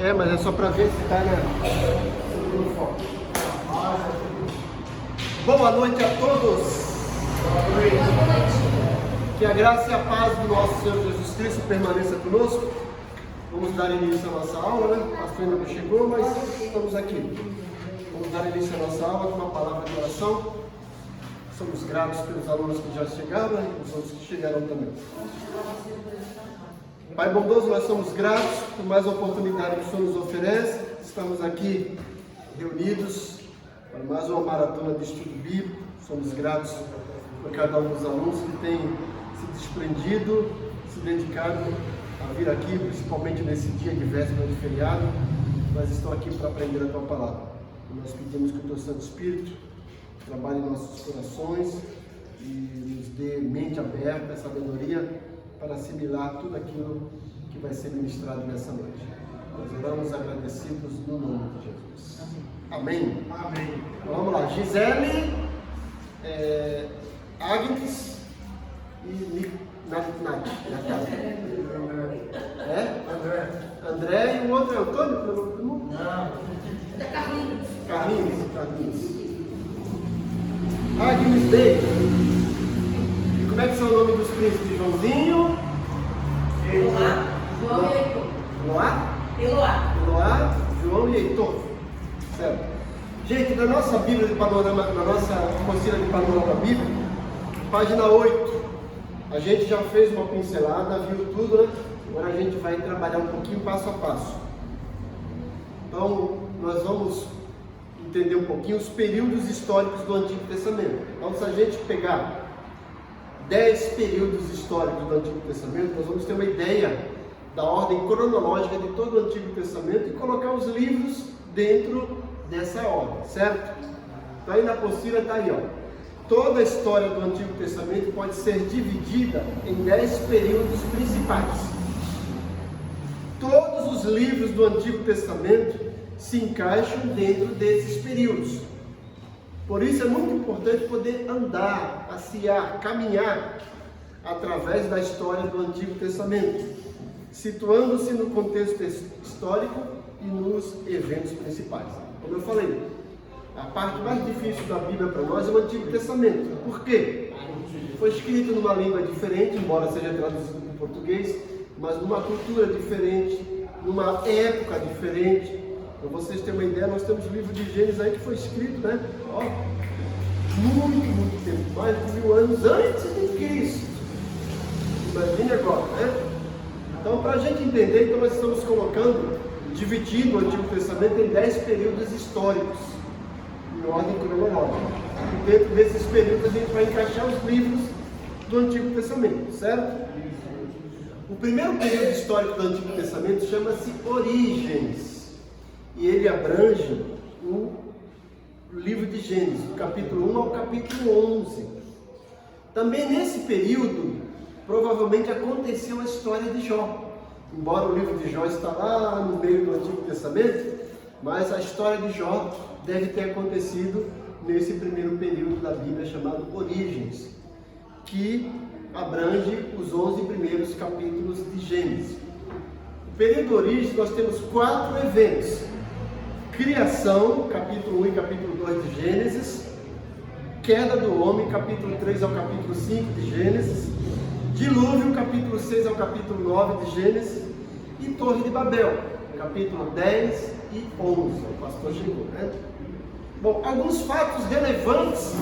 Mas é só para ver se está no foco. Boa noite a todos. Boa noite. Que a graça e a paz do nosso Senhor Jesus Cristo permaneça conosco. Vamos dar início à nossa aula, né? O pastor ainda não chegou, mas estamos aqui. Vamos dar início à nossa aula com uma palavra de oração. Somos gratos pelos alunos que já chegaram e os outros que chegaram também. Pai bondoso, nós somos gratos por mais uma oportunidade que o Senhor nos oferece. Estamos aqui reunidos para mais uma maratona de estudo bíblico. Somos gratos por cada um dos alunos que tem se desprendido, se dedicado a vir aqui, principalmente nesse dia de véspera de feriado. Mas estão aqui para aprender a Tua Palavra. E nós pedimos que o Teu Santo Espírito trabalhe em nossos corações e nos dê mente aberta, sabedoria para assimilar tudo aquilo que vai ser ministrado nessa noite. Nós oramos agradecidos no nome de Jesus. Amém? Amém. Então, vamos lá. Gisele, Agnes e Nath. André e o outro é Antônio? Não. É Carlinhos. Carlinhos. Agnes Day. E como é que são o nome dos príncipes? Joãozinho? Eloá. João e Heitor. Eloá, João e Heitor. Certo. Gente, na nossa Bíblia de Panorama, na nossa apostila de Panorama Bíblico, página 8, a gente já fez uma pincelada, viu tudo, né? Agora a gente vai trabalhar um pouquinho passo a passo. Então, nós vamos entender um pouquinho os períodos históricos do Antigo Testamento. Então, se a gente pegar 10 períodos históricos do Antigo Testamento, nós vamos ter uma ideia da ordem cronológica de todo o Antigo Testamento e colocar os livros dentro dessa ordem, certo? Então aí na apostila está aí, ó. Toda a história do Antigo Testamento pode ser dividida em 10 períodos principais. Todos os livros do Antigo Testamento se encaixam dentro desses períodos. Por isso é muito importante poder andar, passear, caminhar através da história do Antigo Testamento, situando-se no contexto histórico e nos eventos principais. Como eu falei, a parte mais difícil da Bíblia para nós é o Antigo Testamento. Por quê? Foi escrito numa língua diferente, embora seja traduzido para o português, mas numa cultura diferente, numa época diferente. Para vocês terem uma ideia, nós temos o livro de Gênesis aí que foi escrito, né? Ó, muito tempo, mais de 1000 anos antes de Cristo. Imagine agora, né? Então, para a gente entender, então nós estamos dividindo o Antigo Testamento em 10 períodos históricos, em ordem cronológica. E dentro desses períodos a gente vai encaixar os livros do Antigo Testamento, certo? O primeiro período histórico do Antigo Testamento chama-se Origens. E ele abrange o livro de Gênesis, do capítulo 1 ao capítulo 11. Também nesse período, provavelmente aconteceu a história de Jó. Embora o livro de Jó está lá no meio do Antigo Testamento, mas a história de Jó deve ter acontecido nesse primeiro período da Bíblia chamado Origens, que abrange os 11 primeiros capítulos de Gênesis. No período Origens nós temos 4 eventos. Criação, capítulo 1 e capítulo 2 de Gênesis. Queda do homem, capítulo 3 ao capítulo 5 de Gênesis. Dilúvio, capítulo 6 ao capítulo 9 de Gênesis. E Torre de Babel, capítulo 10 e 11. O pastor chegou, né? Bom, alguns fatos relevantes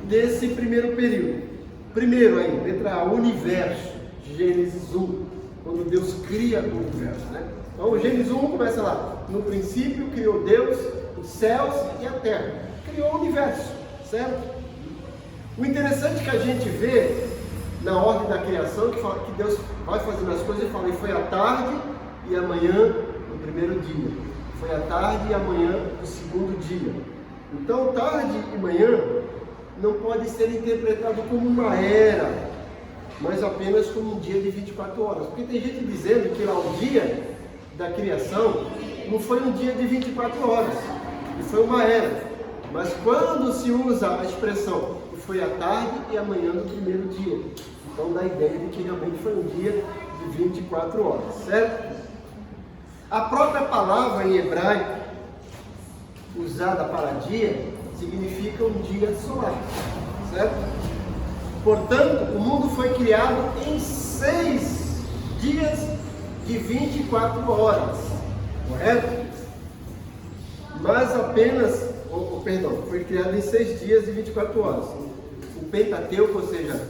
desse primeiro período. Primeiro aí, letra A, o universo, Gênesis 1, quando Deus cria o universo, né? Então, o Gênesis 1 começa lá. No princípio criou Deus os céus e a terra. Criou o universo, certo? O interessante é que a gente vê na ordem da criação que Deus vai fazendo as coisas e fala, e foi à tarde e amanhã no primeiro dia. Foi à tarde e amanhã no segundo dia. Então, tarde e manhã não pode ser interpretado como uma era, mas apenas como um dia de 24 horas. Porque tem gente dizendo que lá o dia da criação não foi um dia de 24 horas, e foi uma era. Mas quando se usa a expressão foi à tarde e amanhã do primeiro dia, então dá a ideia de que realmente foi um dia de 24 horas, certo? A própria palavra em hebraico, usada para dia, significa um dia solar, certo? Portanto, o mundo foi criado em 6 dias de 24 horas, correto? Mas apenas, foi criado em 6 dias e 24 horas. O Pentateuco, ou seja,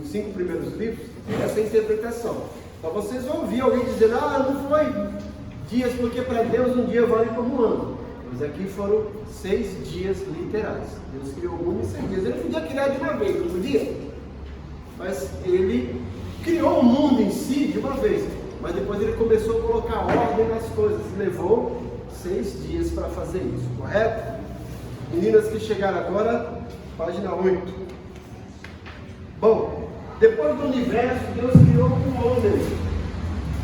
os 5 primeiros livros, tem essa interpretação. Então vocês vão ouvir alguém dizendo, não foi dias, porque para Deus um dia vale como um ano. Mas aqui foram 6 dias literais. Deus criou o mundo em 6 dias. Ele podia criar de uma vez, não podia? Mas ele criou o mundo em si de uma vez. Mas depois ele começou a colocar ordem nas coisas. Levou 6 dias para fazer isso, correto? Meninas que chegaram agora, página 8. Bom, depois do universo, Deus criou o homem.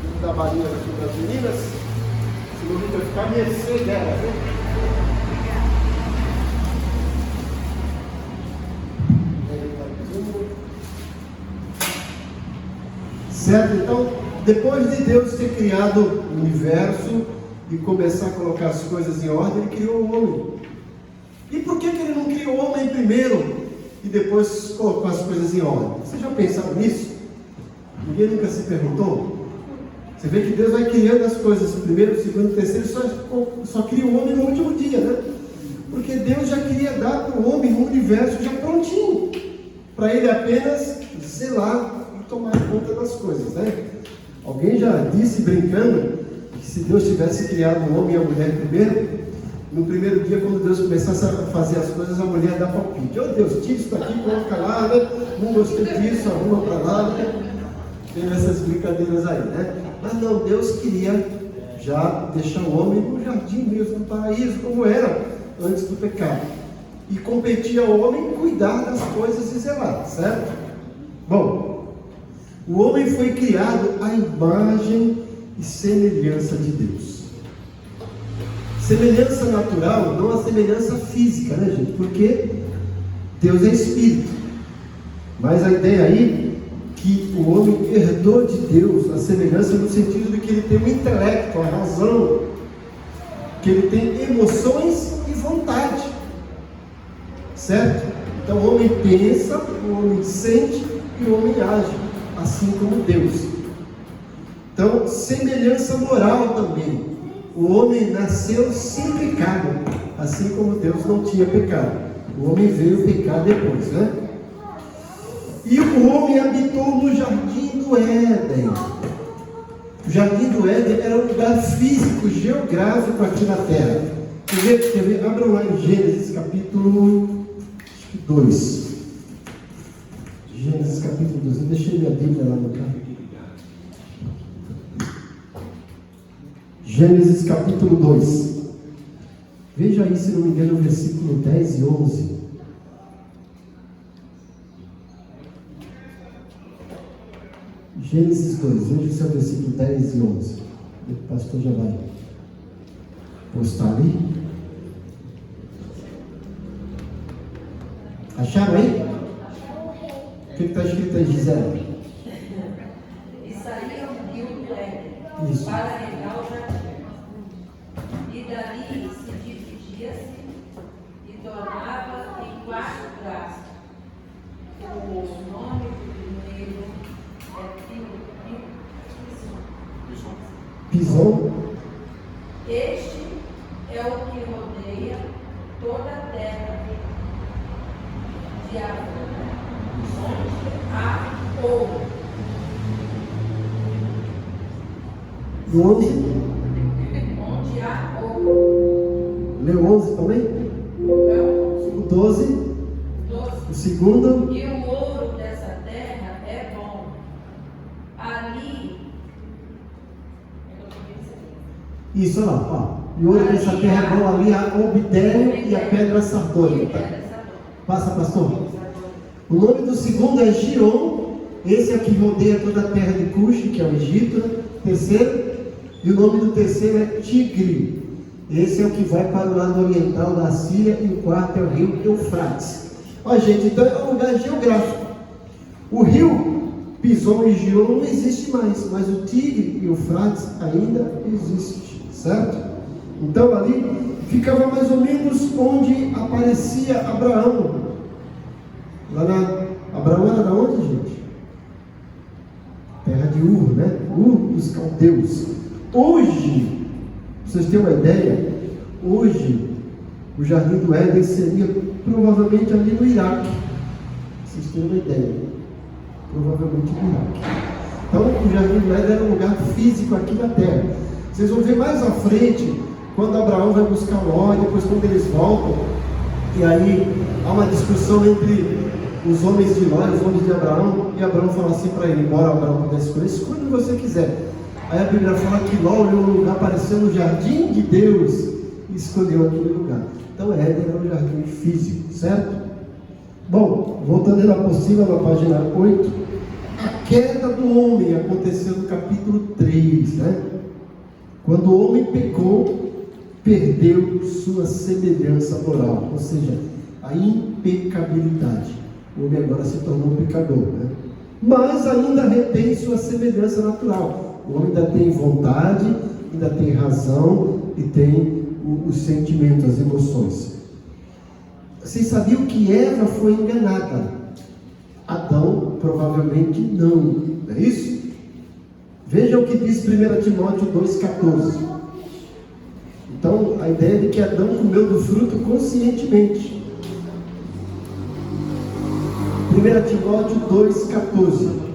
Vou dar balinha aqui para as meninas, senão vai ficar a mercê dela, viu? Certo? Então, depois de Deus ter criado o universo e começar a colocar as coisas em ordem, Ele criou o homem. E por que Ele não criou o homem primeiro e depois colocou as coisas em ordem? Vocês já pensaram nisso? Ninguém nunca se perguntou? Você vê que Deus vai criando as coisas, primeiro, segundo, terceiro, só cria o homem no último dia, né? Porque Deus já queria dar para o homem um universo já prontinho, para ele apenas zelar e tomar conta das coisas, né? Alguém já disse, brincando, que se Deus tivesse criado o homem e a mulher primeiro, no primeiro dia, quando Deus começasse a fazer as coisas, a mulher dá palpite. Oh Deus, tira isso daqui, coloca lá, né? Não gostei disso, arruma para lá, né? Tem essas brincadeiras aí, né? Mas não, Deus queria já deixar o homem no jardim mesmo, no paraíso, como era antes do pecado. E competia ao homem cuidar das coisas e zelar, certo? Bom, o homem foi criado à imagem e semelhança de Deus. Semelhança natural, não a semelhança física, né, gente? Porque Deus é espírito. Mas a ideia aí que o homem herdou de Deus a semelhança no sentido de que ele tem o intelecto, a razão, que ele tem emoções e vontade, certo? Então o homem pensa, o homem sente e o homem age, assim como Deus. Então, semelhança moral também. O homem nasceu sem pecado, assim como Deus não tinha pecado. O homem veio pecar depois, né? E o homem habitou no jardim do Éden. O jardim do Éden era um lugar físico, geográfico aqui na terra. Quer ver? Abram lá em Gênesis capítulo 2. Gênesis capítulo 2. Eu deixei minha Bíblia lá no carro. Gênesis capítulo 2. Veja aí, se não me engano, o versículo 10 e 11. Gênesis 2, veja o seu versículo 10 e 11. O pastor já vai postar ali. Acharam aí? O que está escrito aí, Gisele? E saía o rio do Éden Isso. para regar o jardim. E dali se dividia-se e tornava em 4 braços. O nome do primeiro Pison. Este é o que rodeia toda a terra de Avô, onde há ouro. E 11? Onde há ouro. Leu 11 também? O 12. 12. O segundo. E o ouro dessa terra é bom. Ali. Isso, olha lá. Ó. E o ouro dessa terra é bom, ali a obidério e a pedra sardônica. Passa, pastor. O nome do segundo é Giron. Esse é o que rodeia toda a terra de Cuxi, que é o Egito. Terceiro. E o nome do terceiro é Tigre. Esse é o que vai para o lado oriental da Síria. E o quarto é o rio Eufrates. Ó, gente, então é um lugar geográfico. O rio Pison e Giron não existe mais, mas o Tigre e o Eufrates ainda existe. certo? Então ali ficava mais ou menos onde aparecia Abraão. Abraão era da onde, gente? Terra de Ur, né? Ur dos caldeus. Hoje, pra vocês terem uma ideia, hoje o Jardim do Éden seria provavelmente ali no Iraque. Pra vocês terem uma ideia. Provavelmente no Iraque. Então o Jardim do Éden era um lugar físico aqui na terra. Vocês vão ver mais à frente, quando Abraão vai buscar Ló, e depois quando eles voltam, e aí há uma discussão entre os homens de Ló e os homens de Abraão, e Abraão fala assim para ele, embora Abraão pudesse escolher, escolha o que você quiser. Aí a Bíblia fala que Ló olhou um lugar, apareceu no jardim de Deus, e escolheu aquele lugar. Então Éden era um jardim físico, certo? Bom, voltando na apostila, na página 8, a queda do homem aconteceu no capítulo 3, né? Quando o homem pecou, perdeu sua semelhança moral, ou seja, a impecabilidade. O homem agora se tornou um pecador, né? Mas ainda retém sua semelhança natural. O homem ainda tem vontade, ainda tem razão e tem os sentimentos, as emoções. Vocês sabiam que Eva foi enganada? Adão provavelmente não, não é isso? Veja o que diz 1 Timóteo 2,14. Então, a ideia de que Adão comeu do fruto conscientemente. 1 Timóteo 2,14.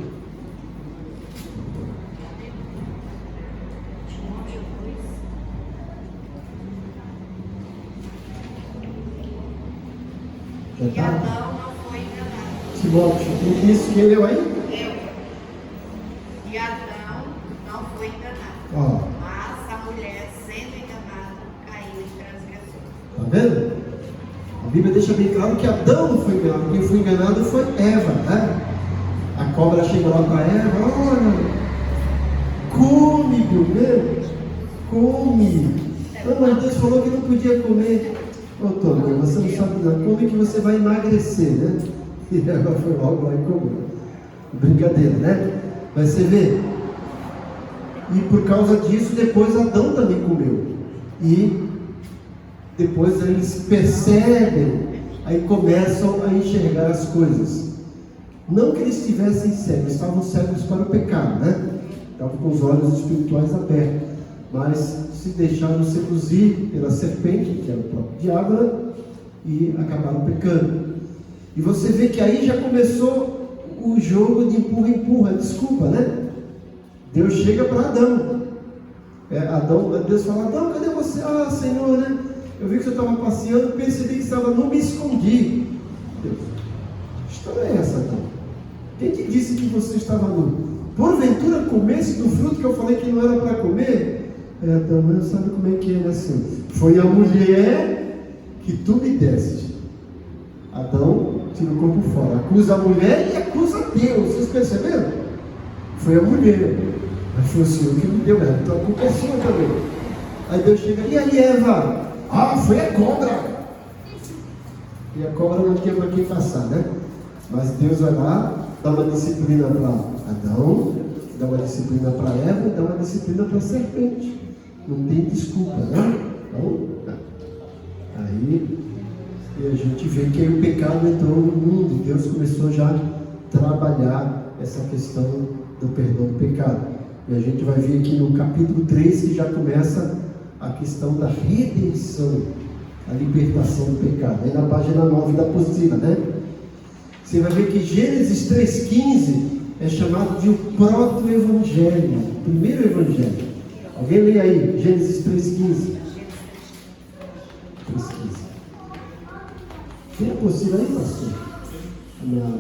Já E tá? Adão não foi enganado. Timóteo, isso quem leu aí? E Adão não foi enganado. Ó, Mas a mulher, sendo enganada, caiu em transgressão. tá vendo? A Bíblia deixa bem claro que Adão não foi enganado. Quem foi enganado foi Eva, né? A cobra chegou lá para Eva, olha, come, meu, come. Não, mas Deus falou que não podia comer. Ô, Tony, você não sabe nada, come que você vai emagrecer, né? E ela foi logo lá e comeu. Brincadeira, né? Mas você vê. E por causa disso, depois Adão também comeu. E depois eles percebem, aí começam a enxergar as coisas. Não que eles estivessem cegos, estavam cegos para o pecado, né? Estavam com os olhos espirituais abertos, mas se deixaram seduzir pela serpente, que era o próprio diabo, né? E acabaram pecando. E você vê que aí já começou o jogo de empurra-empurra, desculpa, né? Deus chega para Adão. Deus fala, Adão, cadê você? Ah, Senhor, né? Eu vi que você estava passeando, percebi que estava, não me escondi. Deus, que história é essa, Adão? Quem te disse que você estava nu? Porventura comesse do fruto que eu falei que não era para comer? Adão, não sabe como é que é, né, Senhor? Foi a mulher que tu me deste. Adão tira o corpo fora, acusa a mulher e acusa Deus. Vocês perceberam? Foi a mulher, mas foi o Senhor que me deu ela. Então a culpa é sua também. Aí Deus chega, e aí Eva? Ah, foi a cobra. E a cobra não tinha para quem passar, né? Mas Deus vai lá, dá uma disciplina para Adão, dá uma disciplina para Eva, dá uma disciplina para a serpente. Não tem desculpa, né? Então, aí e a gente vê que o pecado entrou no mundo. Deus começou já a trabalhar essa questão do perdão do pecado. E a gente vai ver aqui no capítulo 3 que já começa a questão da redenção, a libertação do pecado. Aí na página 9 da apostila, né? Você vai ver que Gênesis 3,15 é chamado de o proto-evangelho, o primeiro evangelho. Alguém lê aí, Gênesis 3,15. 3,15. Tem a apostila aí, pastor? Não.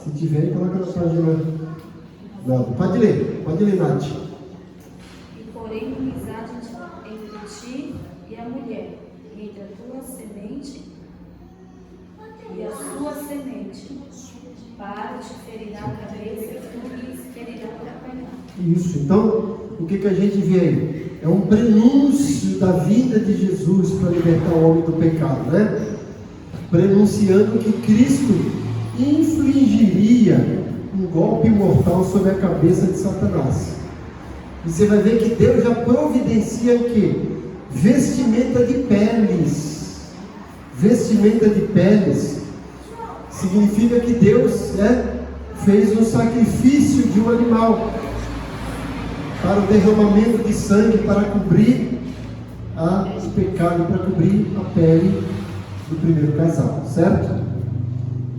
Se tiver, coloca na página 9. Pode ler, Nath. E porém inimizade entre ti e a mulher, e entre a tua semente e a sua semente, para te ferir a cabeça e tu lhes ferirá o calcanhar. Isso, então, o que a gente vê aí? É um prenúncio da vida de Jesus para libertar o homem do pecado, né? Prenunciando que Cristo infligiria um golpe mortal sobre a cabeça de Satanás. E você vai ver que Deus já providencia o quê? Vestimenta de peles. Vestimenta de peles significa que Deus fez um sacrifício de um animal para o derramamento de sangue, para cobrir o pecado, para cobrir a pele do primeiro casal, certo?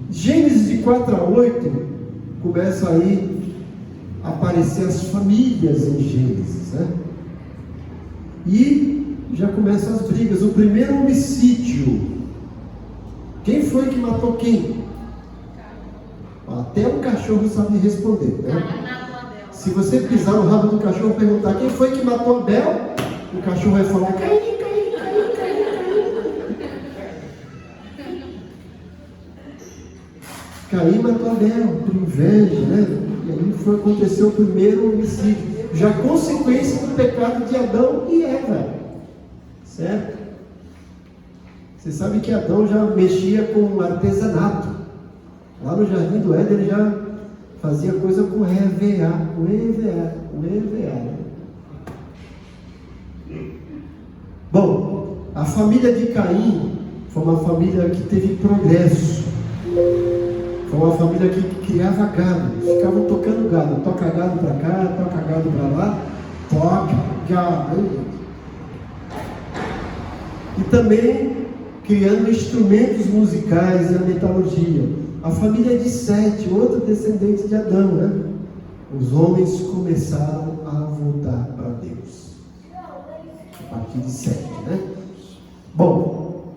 Gênesis de 4 a 8 começa aí a aparecer as famílias em Gênesis, né? E já começam as brigas. O primeiro homicídio, quem foi que matou quem? Até o cachorro sabe responder, né? Se você pisar no rabo do cachorro e perguntar quem foi que matou Abel, o cachorro vai falar Caim, Caim, Caim, Caim, Caim. Caim matou Abel por inveja, né? E aí aconteceu o primeiro homicídio, já consequência do pecado de Adão e Eva, certo? Você sabe que Adão já mexia com artesanato. Lá no Jardim do Éden ele já fazia coisa com EVA. Né? Bom, a família de Caim foi uma família que teve progresso. Foi uma família que criava gado. Ficavam tocando gado. Toca gado para cá, toca gado para lá. Toca gado. E também criando instrumentos musicais e a metalurgia. A família de Sete, outro descendente de Adão, né? Os homens começaram a voltar para Deus. A partir de Sete, né? Bom,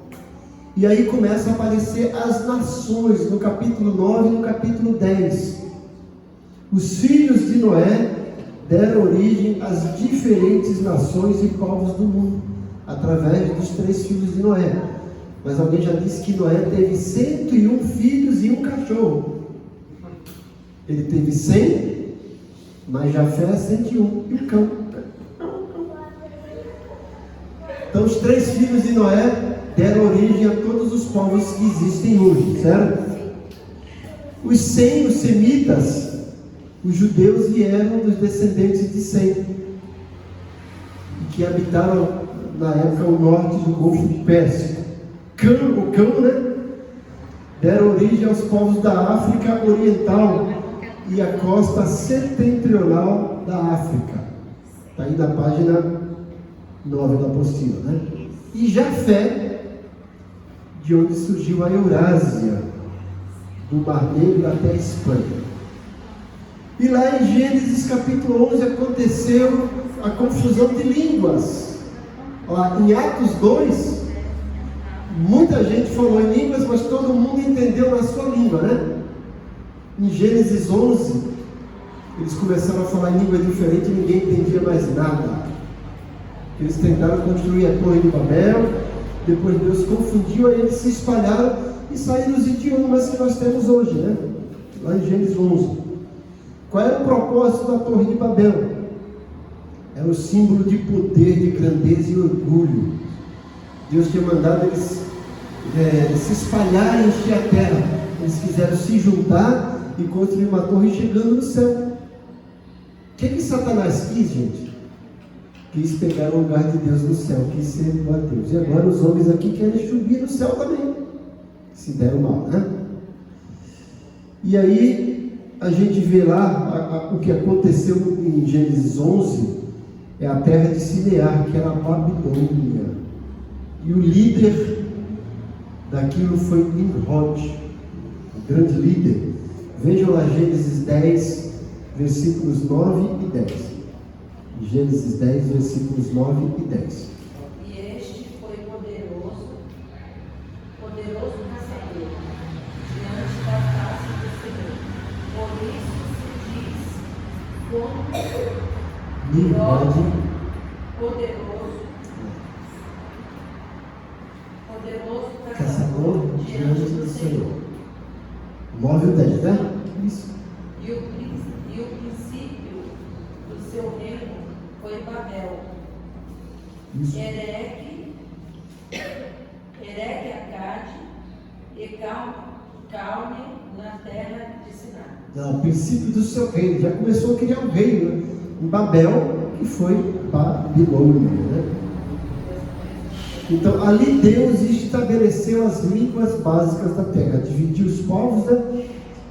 e aí começam a aparecer as nações, no capítulo 9 e no capítulo 10. Os filhos de Noé deram origem às diferentes nações e povos do mundo, através dos 3 filhos de Noé. Mas alguém já disse que Noé teve 101 filhos e um cachorro. Ele teve 100, mas Jafé 101 e um cão. Então os 3 filhos de Noé deram origem a todos os povos que existem hoje, certo? Os Sem, os semitas, os judeus vieram dos descendentes de Sem, que habitaram na época o norte do Golfo Pérsico. O cão, né? Deram origem aos povos da África Oriental e a costa setentrional da África. Está aí na página 9 da apostila, né? E Jafé, de onde surgiu a Eurásia, do Mar Negro até a Espanha. E lá em Gênesis capítulo 11 aconteceu a confusão de línguas. Lá em Atos 2, muita gente falou em línguas, mas todo mundo entendeu na sua língua, né? Em Gênesis 11, eles começaram a falar em língua diferente e ninguém entendia mais nada. Eles tentaram construir a Torre de Babel, depois Deus confundiu, aí eles se espalharam e saíram os idiomas que nós temos hoje, né? Lá em Gênesis 11. Qual era o propósito da Torre de Babel? Era o símbolo de poder, de grandeza e orgulho. Deus tinha mandado eles se espalharem e encher a terra. Eles quiseram se juntar e construir uma torre chegando no céu. O que Satanás quis, gente? Quis pegar o lugar de Deus no céu, quis ser igual a Deus. E agora os homens aqui querem subir no céu também. Se deram mal, né? E aí a gente vê lá o que aconteceu em Gênesis 11, é a terra de Sinear, que era a Babilônia. E o líder daquilo foi Nimrod, o grande líder. Vejam lá Gênesis 10, versículos 9 e 10. Gênesis 10, versículos 9 e 10. E este foi poderoso caçador, diante da face do Senhor. Por isso se diz, como Nimrod, poderoso caçador diante do Senhor. 9 e 10, né? Isso. E o princípio do seu reino foi Babel. Isso. Ereque Acade e Calne na terra de Siná. Não, o princípio do seu reino. Já começou a criar um reino, né? Em Babel, que foi Babilônia, né? Então, ali Deus estabeleceu as línguas básicas da terra, dividiu os povos, né?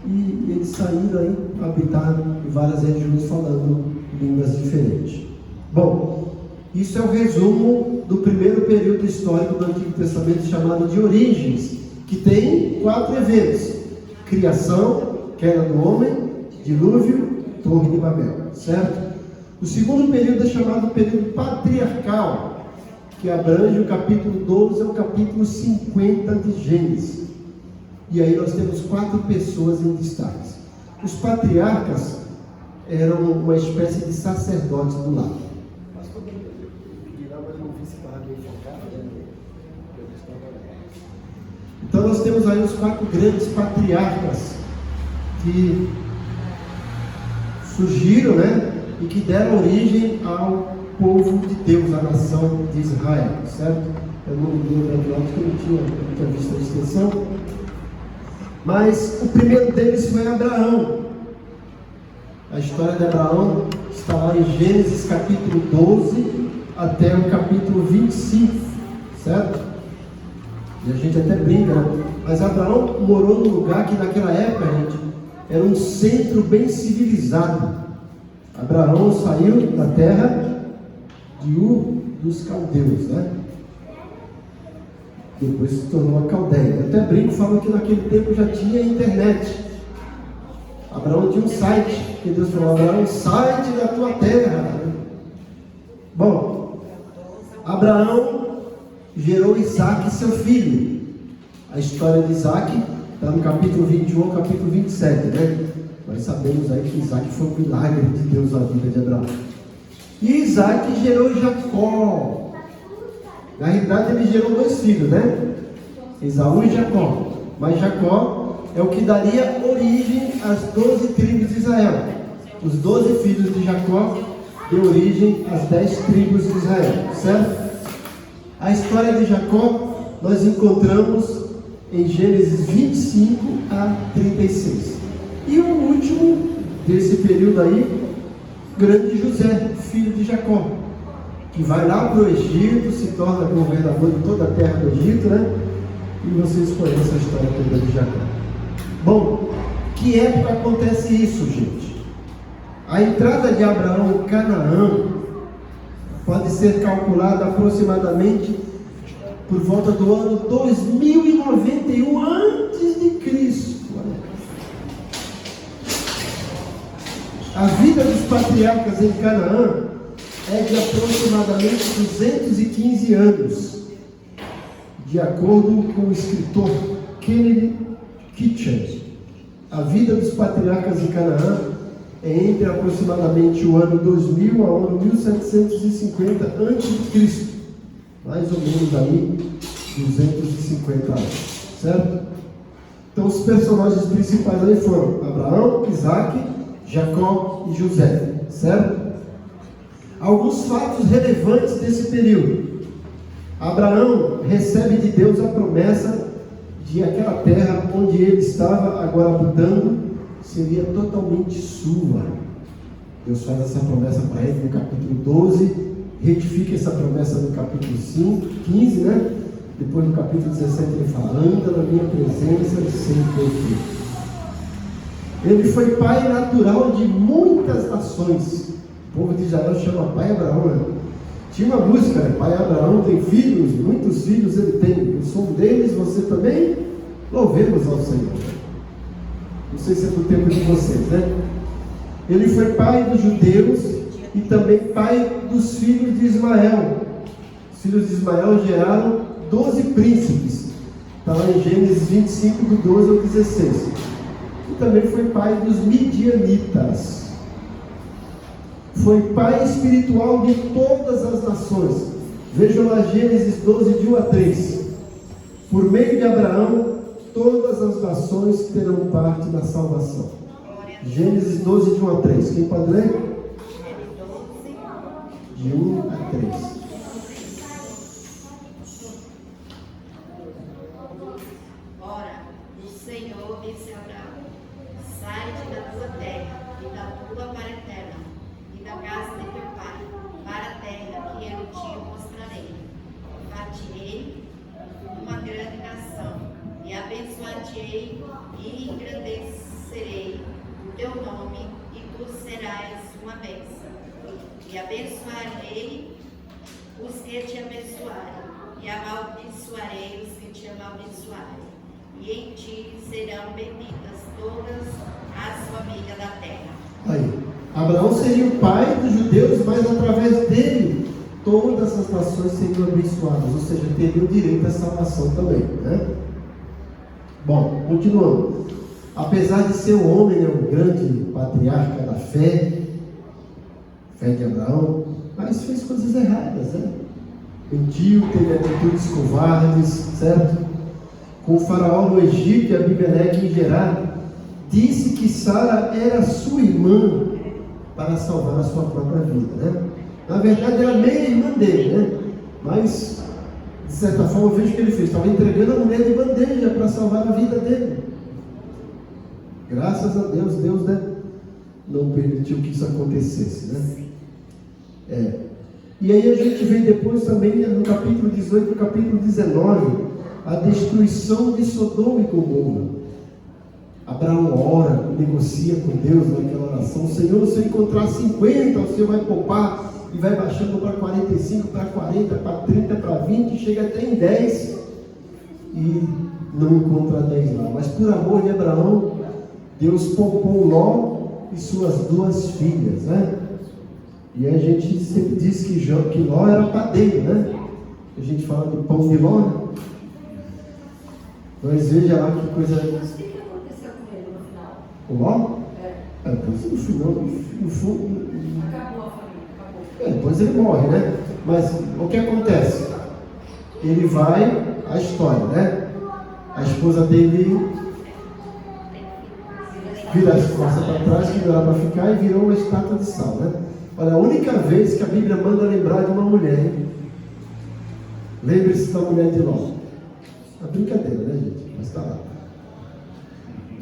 E eles saíram aí, habitaram em várias regiões falando línguas diferentes. Bom, isso é o resumo do primeiro período histórico do Antigo Testamento, chamado de Origens, que tem 4 eventos: criação, queda do homem, dilúvio, Torre de Babel, certo? O segundo período é chamado período patriarcal, que abrange o capítulo 12 ao capítulo 50 de Gênesis. E aí nós temos 4 pessoas em destaque. Os patriarcas eram uma espécie de sacerdotes do lar. Então nós temos aí os 4 grandes patriarcas que surgiram, né? E que deram origem ao povo de Deus, a nação de Israel, certo? Eu não li o background porque eu não tinha visto a extensão. Mas o primeiro deles foi Abraão. A história de Abraão está lá em Gênesis capítulo 12 até o capítulo 25, certo? E a gente até brinca, né? Mas Abraão morou num lugar que naquela época, gente, era um centro bem civilizado. Abraão saiu da terra de Ur dos Caldeus, né? Depois se tornou a Caldeia. Eu até brinco, falo que naquele tempo já tinha internet. Abraão tinha um site, que Deus falou: Abraão, sai da tua terra. Bom, Abraão gerou Isaac, seu filho. A história de Isaac está no capítulo 21 ao capítulo 27, né? Nós sabemos aí que Isaac foi um milagre de Deus na vida de Abraão. E Isaac gerou Jacó. Na realidade ele gerou 2 filhos, né? Esaú e Jacó. Mas Jacó é o que daria origem às 12 tribos de Israel. Os 12 filhos de Jacó deu origem às 10 tribos de Israel, certo? A história de Jacó nós encontramos em Gênesis 25 a 36. E o último desse período aí, grande José, filho de Jacó, que vai lá para o Egito, se torna governador de toda a terra do Egito, né? E vocês conhecem a história toda de Jacó. Bom, que época acontece isso, gente? A entrada de Abraão em Canaã pode ser calculada aproximadamente por volta do ano 2091 antes de Cristo. A vida dos patriarcas em Canaã é de aproximadamente 215 anos, de acordo com o escritor Kennedy Kitchen. A vida dos patriarcas em Canaã é entre aproximadamente o ano 2000 ao ano 1750 a.C., mais ou menos aí 250 anos, certo? Então os personagens principais aí foram Abraão, Isaac, Jacó e José, certo? Alguns fatos relevantes desse período. Abraão recebe de Deus a promessa de aquela terra onde ele estava agora habitando seria totalmente sua. Deus faz essa promessa para ele no capítulo 12, retifica essa promessa no capítulo 15, né? Depois no capítulo 17 ele fala: anda na minha presença sem conflito. Ele foi pai natural de muitas nações. O povo de Israel chama pai Abraão, né? Tinha uma música, né? Pai Abraão tem filhos, muitos filhos ele tem. Eu sou um deles, você também. Louvemos ao Senhor. Não sei se é do tempo de vocês, né? Ele foi pai dos judeus e também pai dos filhos de Ismael. Os filhos de Ismael geraram 12 príncipes. Está lá em Gênesis 25, do 12 ao 16. E também foi pai dos midianitas. Foi pai espiritual de todas as nações. Vejam lá Gênesis 12, de 1 a 3. Por meio de Abraão, todas as nações terão parte da salvação. Gênesis 12, de 1 a 3. Quem pode ler? De 1 a 3. Ora, o Senhor disse a Abraão: sai da tua terra e da tua parentela e da casa de teu pai, bênção. E abençoarei os que te abençoarem, e amaldiçoarei os que te amaldiçoarem. E em ti serão benditas todas as famílias da terra. Aí, Abraão seria o pai dos judeus, mas através dele todas as nações seriam abençoadas, ou seja, teriam direito à salvação também, né? Bom, continuando. Apesar de ser um homem, né, um grande patriarca da fé de Abraão, mas fez coisas erradas, né? Mentiu, teve atitudes covardes, certo? Com o faraó no Egito e Abimeleque em Gerar, disse que Sara era sua irmã para salvar a sua própria vida, né? Na verdade era meia irmã dele, né? Mas de certa forma, veja o que ele fez, estava entregando a mulher de bandeja para salvar a vida dele. Graças a Deus, né, não permitiu que isso acontecesse, né? E aí a gente vê depois também no capítulo 18 e no capítulo 19 a destruição de Sodoma e Gomorra. Abraão ora, negocia com Deus naquela oração: Senhor, se eu encontrar 50, o Senhor vai poupar, e vai baixando para 45, para 40, para 30, para 20, chega até em 10 e não encontra 10 lá. Mas por amor de Abraão, Deus poupou Ló e suas 2 filhas, né? E a gente sempre diz que Ló era padeiro, né? A gente fala do pão de Ló, né? Mas veja lá que coisa. Mas o que aconteceu com ele no final? O Ló? Depois no final, no fundo. Acabou a família, acabou. Depois ele morre, né? Mas o que acontece? Ele vai, a história, né? A esposa dele vira as costas para trás, que era para ficar, e virou uma estátua de sal, né? Olha, a única vez que a Bíblia manda lembrar de uma mulher, hein? Lembre-se da mulher de Ló. É brincadeira, né, gente? Mas está lá.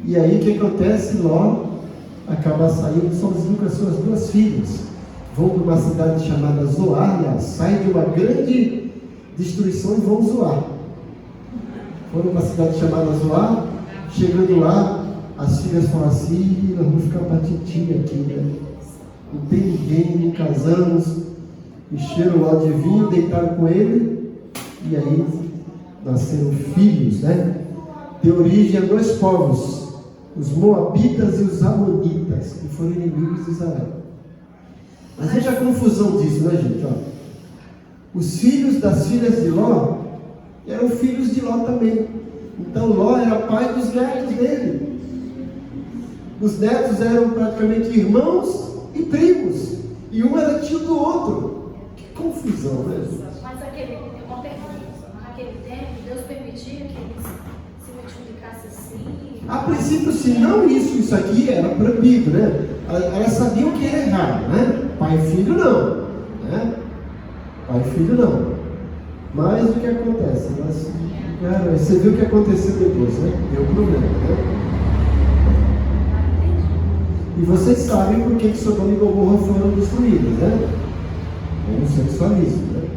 E aí o que acontece? Ló acaba saindo sozinho com as suas 2 filhas. Vão para uma cidade chamada Zoar, saem de uma grande destruição e vão Zoar. Foram para uma cidade chamada Zoar. Chegando lá, as filhas falam assim: nós vamos ficar para titia aqui, né? Não tem ninguém, não casamos. Encheram Ló de vinho, deitaram com ele, e aí nasceram filhos, né? Deu origem a 2 povos, os Moabitas e os Amonitas, que foram inimigos de Israel. Mas veja a confusão disso, né, gente? Ó, os filhos das filhas de Ló eram filhos de Ló também. Então Ló era pai dos netos dele. Os netos eram praticamente irmãos e primos, e um era tio do outro. Que confusão, né, gente? Mas uma pergunta, naquele tempo, Deus permitia que eles se multiplicassem assim? A princípio, se não isso aqui era proibido, né? Elas sabiam que era errado, né? Pai e filho não, né? Pai e filho não. Mas o que acontece? Cara, você viu o que aconteceu depois, né? Deu problema, né? E vocês sabem por que Sodoma e Gomorra foram destruídas, né? Homossexualismo, né?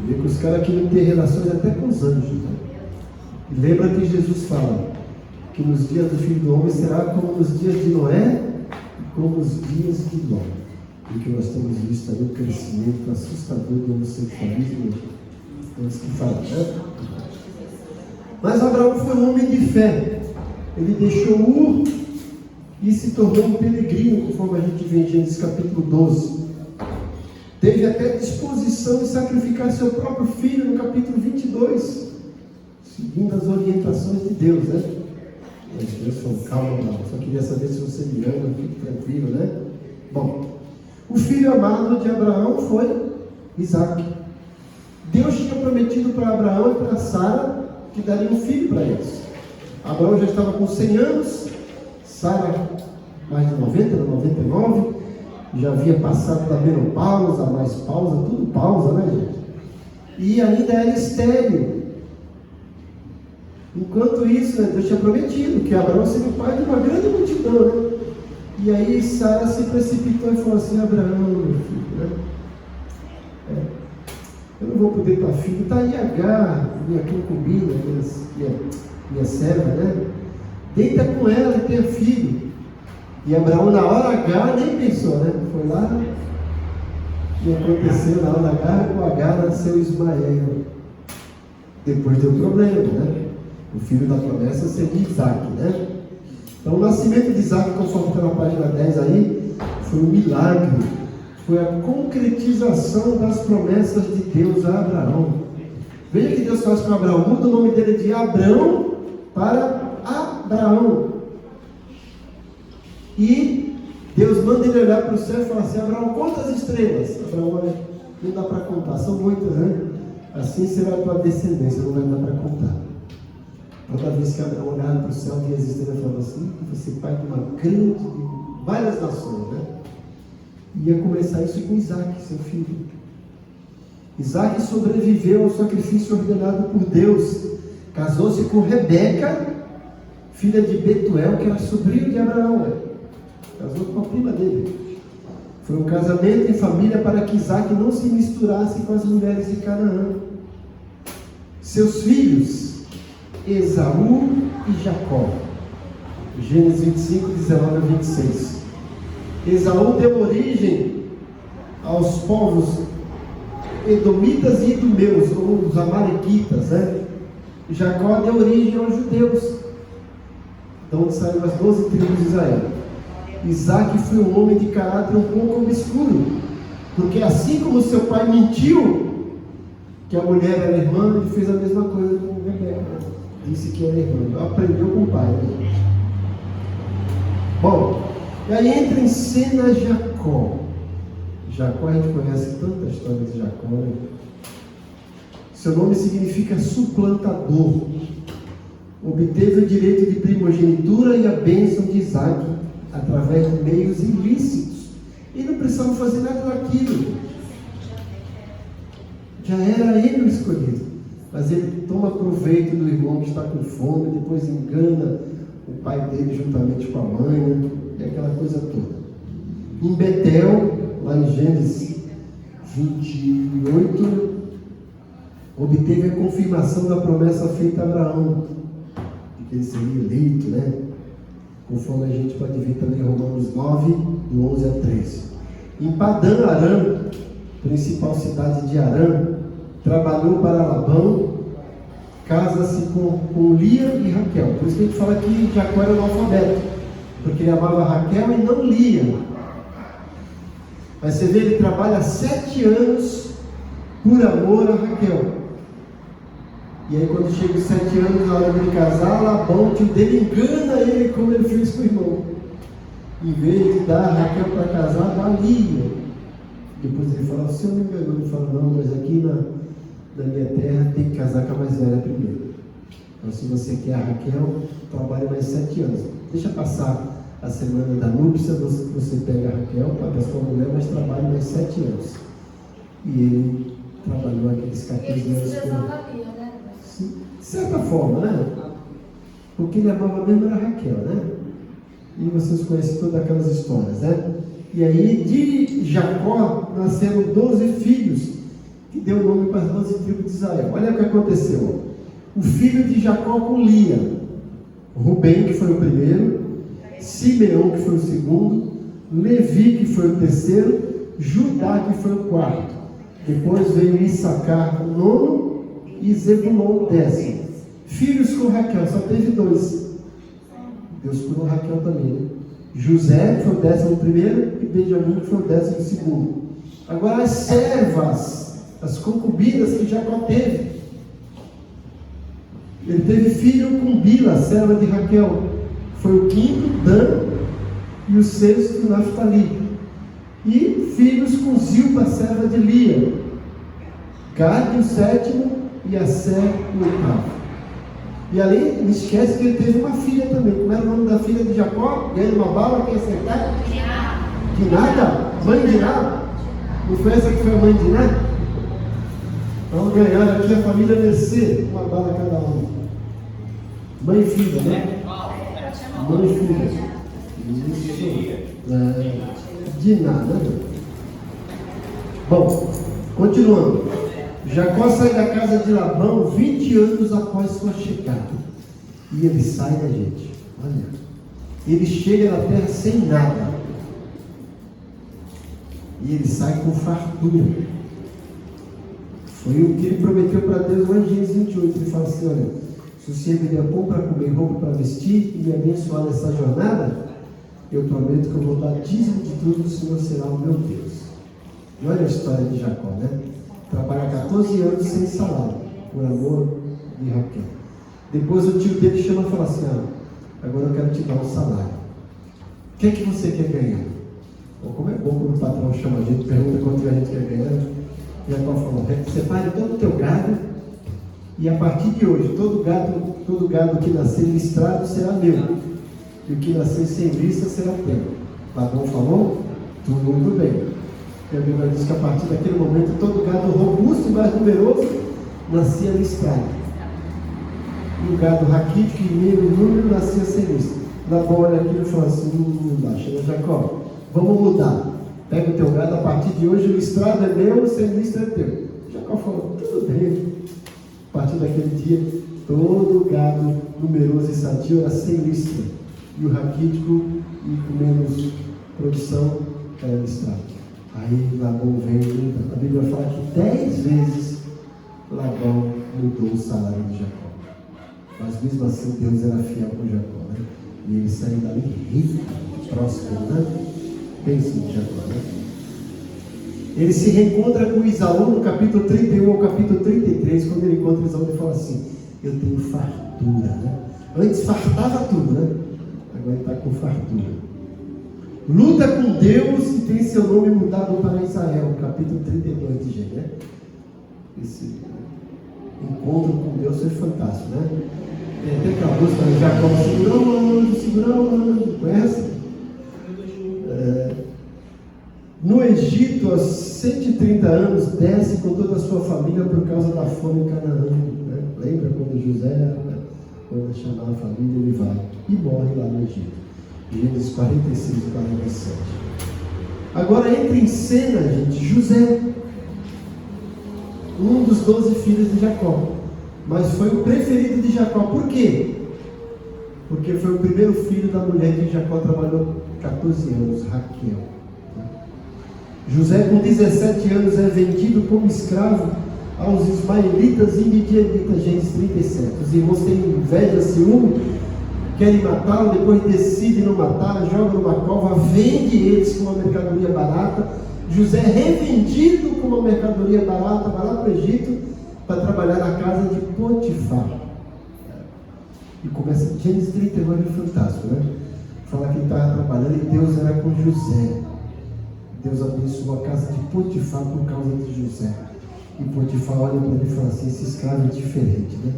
Vê que os caras queriam ter relações até com os anjos, né? E lembra que Jesus fala que nos dias do Filho do Homem será como nos dias de Noé e como nos dias de Ló. E que nós temos visto aí um crescimento assustador do homossexualismo. Temos que falar, né? Mas Abraão foi um homem de fé. Ele deixou Ur e se tornou um peregrino, conforme a gente vê em Gênesis capítulo 12. Teve até disposição de sacrificar seu próprio filho no capítulo 22, seguindo as orientações de Deus, né? Mas Deus falou: calma, não, só queria saber se você me ama, fique tranquilo, né? Bom, o filho amado de Abraão foi Isaac. Deus tinha prometido para Abraão e para Sara que daria um filho para eles. Abraão já estava com 100 anos, Sara mais de 90, 99, já havia passado da menopausa, mais pausa, tudo pausa, né, gente? E ainda era estéril. Enquanto isso, né, Deus tinha prometido que Abraão seria o pai de uma grande multidão, né? E aí Sara se precipitou e falou assim: Abraão, meu filho, né? Eu não vou poder ter filho, está aí Agar, minha concubina, minha serva, né? Deita com ela e tenha filho. E Abraão, na hora H, nem pensou, né? Foi lá e aconteceu na hora H, com H nasceu Ismael. Depois deu problema, né? O filho da promessa seria Isaac, né? Então o nascimento de Isaac, conforme está na página 10 aí, foi um milagre. Foi a concretização das promessas de Deus a Abraão. Veja o que Deus faz com Abraão. Muda o nome dele de Abrão para Abraão. E Deus manda ele olhar para o céu e falar assim: Abraão, quantas estrelas? Abraão, olha, não dá para contar, são muitas, né? Assim será a tua descendência, não vai dar para contar. Toda vez que Abraão olhava para o céu, via as estrelas e falava assim: você pai de uma grande, várias nações, né? Ia começar isso com Isaac, seu filho. Isaac sobreviveu ao sacrifício ordenado por Deus. Casou-se com Rebeca, filha de Betuel, que era sobrinho de Abraão, né? Casou com a prima dele. Foi um casamento em família para que Isaac não se misturasse com as mulheres de Canaã. Seus filhos, Esaú e Jacó. Gênesis 25, 19 a 26. Esaú deu origem aos povos edomitas e idumeus, ou os amalequitas, né? Jacó deu origem aos judeus, de onde saíram as 12 tribos de Israel. Isaac foi um homem de caráter um pouco obscuro, porque assim como seu pai mentiu que a mulher era irmã, ele fez a mesma coisa com Rebeca. Disse que era irmã, aprendeu com o pai, né? Bom, e aí entra em cena Jacó. Jacó, a gente conhece tanta história de Jacó, né? Seu nome significa suplantador. Obteve o direito de primogenitura e a bênção de Isaac através de meios ilícitos. E não precisava fazer nada daquilo. Já era ele o escolhido. Mas ele toma proveito do irmão que está com fome, depois engana o pai dele juntamente com a mãe, né? E aquela coisa toda. Em Betel, lá em Gênesis 28, obteve a confirmação da promessa feita a Abraão, de que ele seria eleito, né? Conforme a gente pode ver também em Romanos 9, do 11 a 13. Em Padã Arã, principal cidade de Arã, trabalhou para Labão, casa-se com Lia e Raquel. Por isso que a gente fala que Jacó era analfabeto, porque ele amava Raquel e não Lia. Mas você vê, ele trabalha 7 anos por amor a Raquel. E aí quando chega os 7 anos, na hora de casar, Labão, o tio dele, engana ele como ele fez com o irmão. Em vez de dar a Raquel para casar, dá a Lia. Depois ele fala: o senhor me enganou. Ele fala: não, mas aqui na minha terra tem que casar com a mais velha primeiro. Então se você quer a Raquel, trabalhe mais 7 anos. Deixa passar a semana da núpcia, você pega a Raquel para a sua mulher, mas trabalhe mais 7 anos. E ele trabalhou aqueles 14 anos com ela. De certa forma, né? Porque ele amava mesmo era a Raquel, né? E vocês conhecem todas aquelas histórias, né? E aí de Jacó nasceram 12 filhos, que deu nome para as 12 tribos de Israel. Olha o que aconteceu. O filho de Jacó com Lia, Rubem, que foi o primeiro, Simeão, que foi o segundo, Levi, que foi o terceiro, Judá, que foi o quarto. Depois veio Issacar, o nono, e Zebulon, o 10º. Filhos com Raquel, só teve 2. Deus curou Raquel também, né? José, que foi o 11º, e Benjamim, que foi o 12º. Agora as servas, as concubinas que Jacó teve. Ele teve filho com Bila, serva de Raquel. Foi o 5º, Dan, e o 6º, Naftali. E filhos com Zilpa, serva de Lia. Gad, o 7º, e Asser, o 8º. E além, não esquece que ele teve uma filha também. Como era o nome da filha de Jacó? Ganhando uma bala, quem acertar? De nada? Mãe de nada? Não foi essa que foi a mãe de nada? Vamos ganhar aqui a família Mercê, uma bala cada um. Mãe e filha, né? Mãe e filha. Isso. De nada, né? Bom, continuando. Jacó sai da casa de Labão 20 anos após sua chegada. E ele sai da gente. Olha. Ele chega na terra sem nada. E ele sai com fartura. Foi o que ele prometeu para Deus lá em Gênesis 28. Ele fala assim: olha, se você me der pão para comer, roupa para vestir e me abençoar nessa jornada, eu prometo que eu vou dar dízimo de tudo, o Senhor será o meu Deus. E olha a história de Jacó, né? Trabalha 14 anos sem salário, por amor de Raquel. Depois o tio dele chama e fala assim: agora eu quero te dar um salário. O que é que você quer ganhar? Bom, como é bom quando o patrão chama a gente, pergunta quanto a gente quer ganhar. Jacó falou: separe todo o teu gado, e a partir de hoje, todo gado que nascer listrado será meu, e o que nascer sem lista será teu. Labão falou: tudo bem. E a Bíblia diz que a partir daquele momento, todo gado robusto e mais numeroso nascia listrado. E o gado raquítico e menos número nascia sem lista. Labão olha aquilo e fala assim: não dá. Chega Jacó, vamos mudar. Pega o teu gado, a partir de hoje o listrado é meu, o sem lista é teu. Jacó falou: tudo bem. A partir daquele dia, todo gado numeroso e sadio era sem listra. E o raquítico e com menos produção era listrado. Aí Labão vem, a Bíblia fala que 10 vezes Labão mudou o salário de Jacó. Mas mesmo assim Deus era fiel com Jacó, né? E ele saiu dali rico, próspero, né? Pensa em Jacó, né? Ele se reencontra com Isaú no capítulo 31 ao capítulo 33, quando ele encontra Isaú, ele fala assim: eu tenho fartura, né? Antes fartava tudo, né? Agora ele está com fartura. Luta com Deus e tem seu nome mudado para Israel, capítulo 32 de Gênesis, né? Esse encontro com Deus foi fantástico, né? Tem até aquela música de Jacó: segurou o anjo, conhece? No Egito, aos 130 anos, desce com toda a sua família por causa da fome em Canaã, né? Lembra quando José, quando chamava a família, ele vai e morre lá no Egito. Gênesis 46 e 47. Agora entra em cena, gente, José, um dos 12 filhos de Jacó, mas foi o preferido de Jacó. Por quê? Porque foi o primeiro filho da mulher que Jacó trabalhou 14 anos, Raquel. José, com 17 anos, é vendido como escravo aos ismaelitas e midianitas. Gênesis 37. Os irmãos têm inveja, ciúme, querem matá-lo, depois decidem não matar, jogam numa cova, vende eles com uma mercadoria barata. José é revendido com uma mercadoria barata, vai lá para o Egito para trabalhar na casa de Potifar. E começa, Gênesis 39 é fantástico, né? Fala que ele estava trabalhando e Deus era com José. Deus abençoou a casa de Potifar por causa de José. E Potifar olha para ele e fala assim: esse escravo é diferente, né?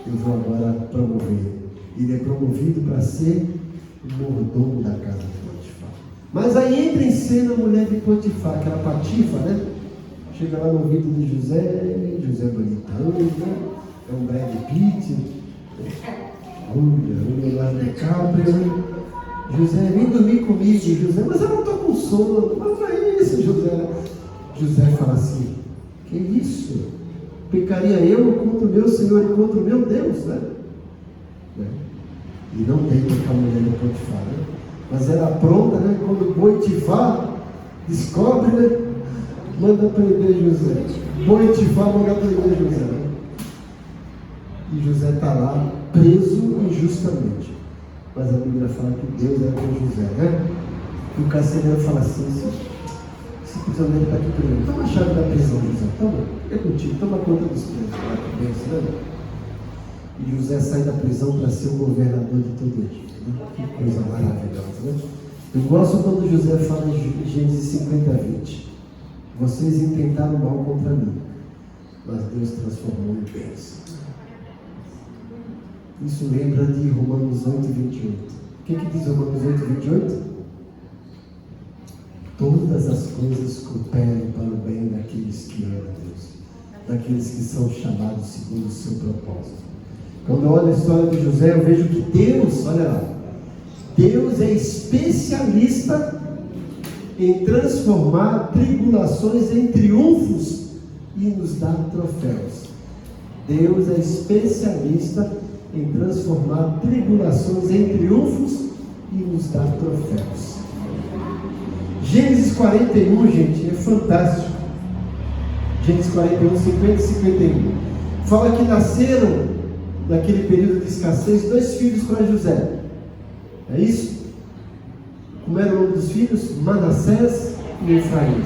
Eu vou agora promover. Ele é promovido para ser o mordomo da casa de Potifar. Mas aí entra em cena a mulher de Potifar, aquela Patifa, né? Chega lá no ouvido de José, José bonitão, né? É um Brad Pitt, olha, Leonardo DiCaprio. José, vem dormir comigo, José, mas eu não estou com sono. Mas não é isso, José. José fala assim: que isso? Pecaria eu contra o meu Senhor e contra o meu Deus, né? E não deita com a mulher de Potifar, né? Mas era pronta, né? Quando Potifar descobre, né? Manda prender José. Potifar manda prender José, né? E José está lá preso injustamente. Mas a Bíblia fala que Deus era com José, né? E o carcereiro fala assim: esse prisioneiro está aqui preso, toma a chave da prisão, José, toma, é contigo, toma conta dos presos, né? E José sai da prisão para ser o governador de todo o Egito, né? Que coisa maravilhosa, né? Eu gosto quando José fala em Gênesis 50:20: vocês intentaram mal contra mim, mas Deus transformou em bênção. Isso lembra de Romanos 8:28. O que diz Romanos 8:28? Todas as coisas cooperam para o bem daqueles que amam a Deus, daqueles que são chamados segundo o seu propósito. Quando eu olho a história de José, eu vejo que Deus, olha lá, Deus é especialista em transformar tribulações em triunfos e nos dar troféus. Deus é especialista em transformar tribulações em triunfos e nos dar troféus. Gênesis 41, gente, é fantástico. Gênesis 41, 50 e 51. Fala que nasceram, naquele período de escassez, 2 filhos para José. É isso? Como era o nome dos filhos? Manassés e Efraim.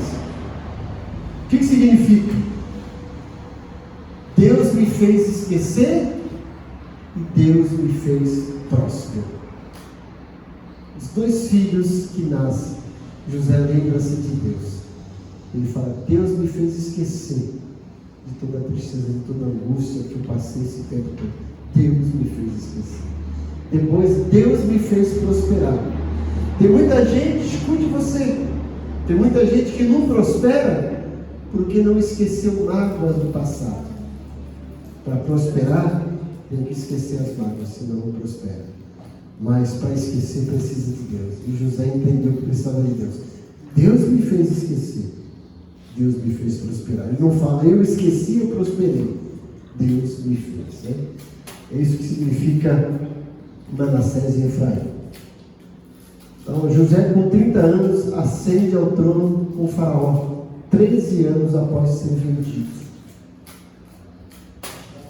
O que significa? Deus me fez esquecer e Deus me fez próspero. Os 2 filhos que nascem, José lembra-se de Deus. Ele fala: Deus me fez esquecer de toda a tristeza, de toda a angústia que eu passei esse tempo todo. Deus me fez esquecer. Depois, Deus me fez prosperar. Tem muita gente, escute você, tem muita gente que não prospera porque não esqueceu mágoas do passado. Para prosperar, tem que esquecer as mágoas, senão não prospera. Mas para esquecer precisa de Deus. E José entendeu que precisava de Deus. Deus me fez esquecer. Deus me fez prosperar. Ele não fala: eu esqueci, eu prosperei. Deus me fez. Né? É isso que significa Manassés e Efraim. Então José, com 30 anos, ascende ao trono com Faraó, 13 anos após ser vendido.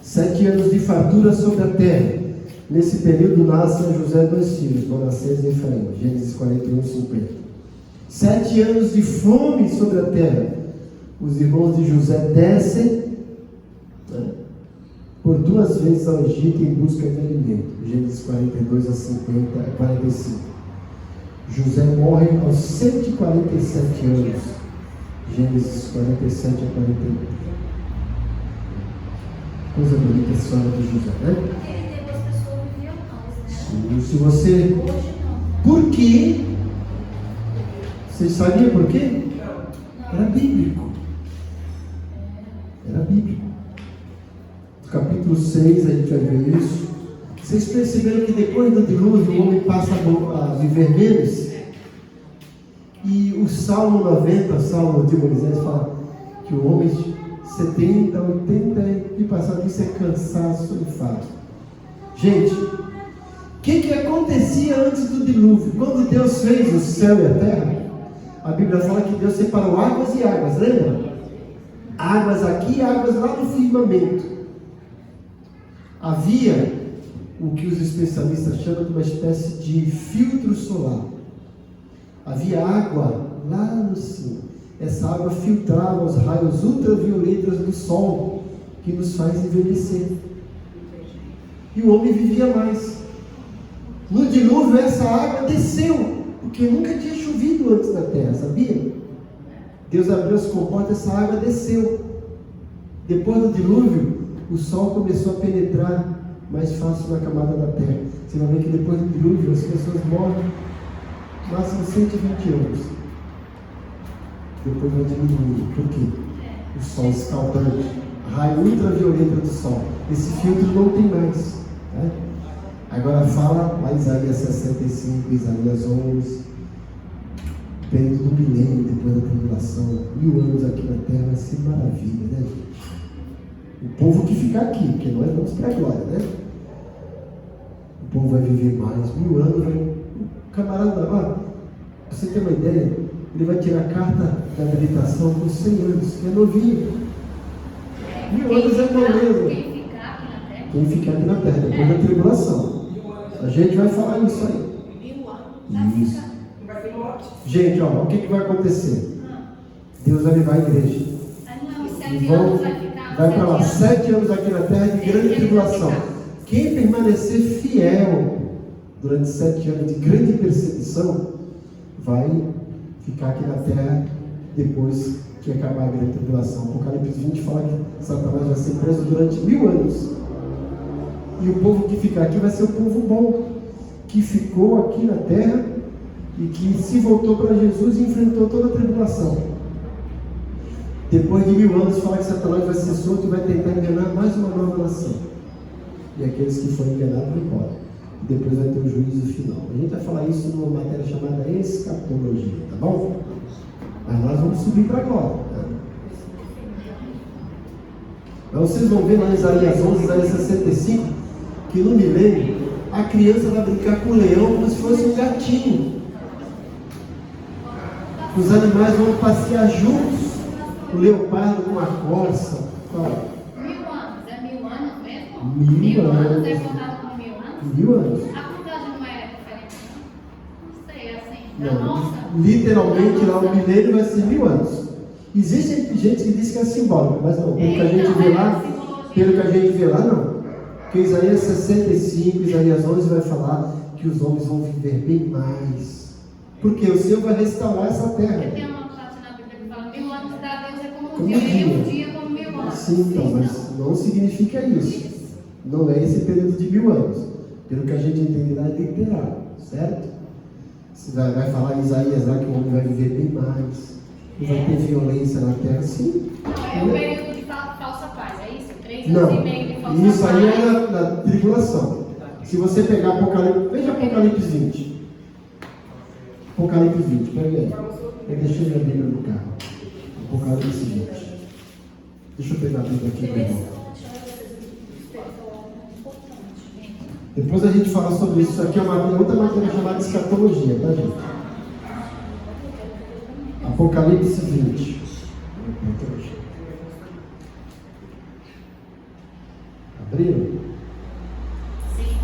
7 anos de fartura sobre a terra. Nesse período nasce a José 2 filhos, Manassés e Efraim. Gênesis 41, 50. 7 anos de fome sobre a terra. Os irmãos de José descem, né, por 2 vezes ao Egito em busca de alimento. Gênesis 42 a 50 a 45. José morre aos 147 anos. Gênesis 47 a 41. Coisa bonita a história de José, né? Sim, se você... Por quê? Vocês sabiam por quê? Era bíblico. Era bíblico. No capítulo 6 a gente vai ver isso. Vocês perceberam que depois do dilúvio o homem passa a viver menos? E o Salmo 90, o Salmo de Moisés, fala que o homem 70, 80 e passado disso é cansaço e fado. Gente, o que acontecia antes do dilúvio? Quando Deus fez o céu e a terra, a Bíblia fala que Deus separou águas e águas, lembra? Águas aqui e águas lá no firmamento. Havia o que os especialistas chamam de uma espécie de filtro solar. Havia água lá no cima. Essa água filtrava os raios ultravioletas do sol, que nos faz envelhecer. E o homem vivia mais. No dilúvio, essa água desceu, porque nunca tinha chovido antes na terra, sabia? Deus abriu as comportas, essa água desceu. Depois do dilúvio, o sol começou a penetrar mais fácil na camada da terra. Você vai ver que depois do dilúvio, as pessoas morrem no máximo 120 anos. Depois vai diminuindo. Por quê? O sol escaldante, raio ultravioleta do sol. Esse filtro não tem mais. Né? Agora fala lá Isaías 65, Isaías 11. Período do milênio, depois da tribulação. 1000 anos aqui na terra vai ser maravilha, né, gente? O povo que ficar aqui, porque nós vamos para a glória, né? O povo vai viver mais. 1000 anos, o camarada lá, pra você ter uma ideia, ele vai tirar a carta da habilitação com 100 anos, que é novinho. 1000 anos é moleza. Quem ficar aqui na terra, depois da tribulação. A gente vai falar isso aí. 1000 anos. Isso. Gente, ó, o que vai acontecer? Deus vai levar a igreja. E vai para lá, 7 anos aqui na terra de grande tribulação. Quem permanecer fiel durante 7 anos de grande perseguição, vai ficar aqui na terra depois que acabar a grande tribulação. Apocalipse 20 fala que Satanás vai ser preso durante 1000 anos. E o povo que ficar aqui vai ser o povo bom, que ficou aqui na terra e que se voltou para Jesus e enfrentou toda a tribulação. Depois de 1000 anos fala que Satanás vai ser solto e vai tentar enganar mais uma nova nação. E aqueles que foram enganados vão embora. E depois vai ter o juízo final. A gente vai falar isso numa matéria chamada escatologia, tá bom? Mas nós vamos subir para agora. Né? Mas vocês vão ver lá em Isaías 11, Isaías 65, que no milênio a criança vai brincar com o leão como se fosse um gatinho. Os animais vão passear juntos. O leopardo com a corça. Fala. 1000 anos, é 1000 anos mesmo? 1000 anos é anos. contado como 1000 anos? 1000 anos. A contagem não é diferente, não? Não sei, assim, da Não, nossa. literalmente lá o milênio vai ser 1000 anos. Existe gente que diz que é simbólico, mas não. Pelo que a gente vê lá, não. Porque Isaías 65, Isaías 11 vai falar que os homens vão viver bem mais. Porque o Senhor vai restaurar essa terra. Porque tem uma parte na Bíblia que fala 1000 anos para Deus é como Como um dia, e dia. um dia como 1000 anos. Sim, então, mas não significa isso. Não é esse período de 1000 anos. Pelo que a gente entende lá é literal, certo? Você vai falar em Isaías lá que o homem vai viver bem mais. E vai ter violência na terra, sim. Não, é o período de falsa paz, é isso? 3 Não, anos e meio de falsa isso paz. aí é na tribulação. Se você pegar Apocalipse, veja Apocalipse 20. Apocalipse 20, peraí. Eu deixei minha Bíblia no carro. Apocalipse 20. Deixa eu pegar a Bíblia aqui, meu irmão. Depois a gente fala sobre isso. Isso aqui é outra matéria chamada escatologia, tá, gente? Apocalipse 20. Abriram? Sim.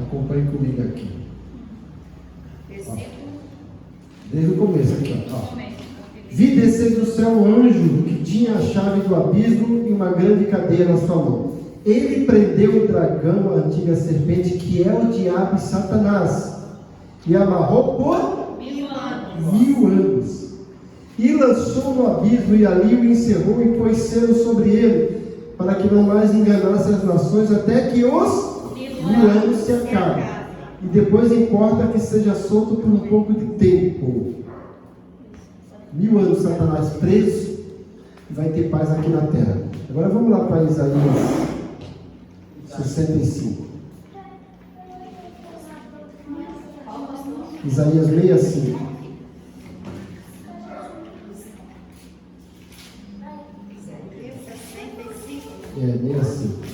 Acompanhe comigo aqui. Versículo. Desde o começo aqui, ó. Vi descer do céu um anjo que tinha a chave do abismo e uma grande cadeia na sua mão. Ele prendeu o dragão, a antiga serpente, que é o diabo e Satanás, e amarrou por 1000 anos. 1000 anos. E lançou no abismo, e ali o encerrou e pôs selo sobre ele, para que não mais enganasse as nações, até que os 1000 anos se acabem. E depois importa que seja solto por um pouco de tempo. 1000 anos Satanás preso, e vai ter paz aqui na terra. Agora vamos lá para Isaías 65. Isaías 65. Isaías 65. É, 65.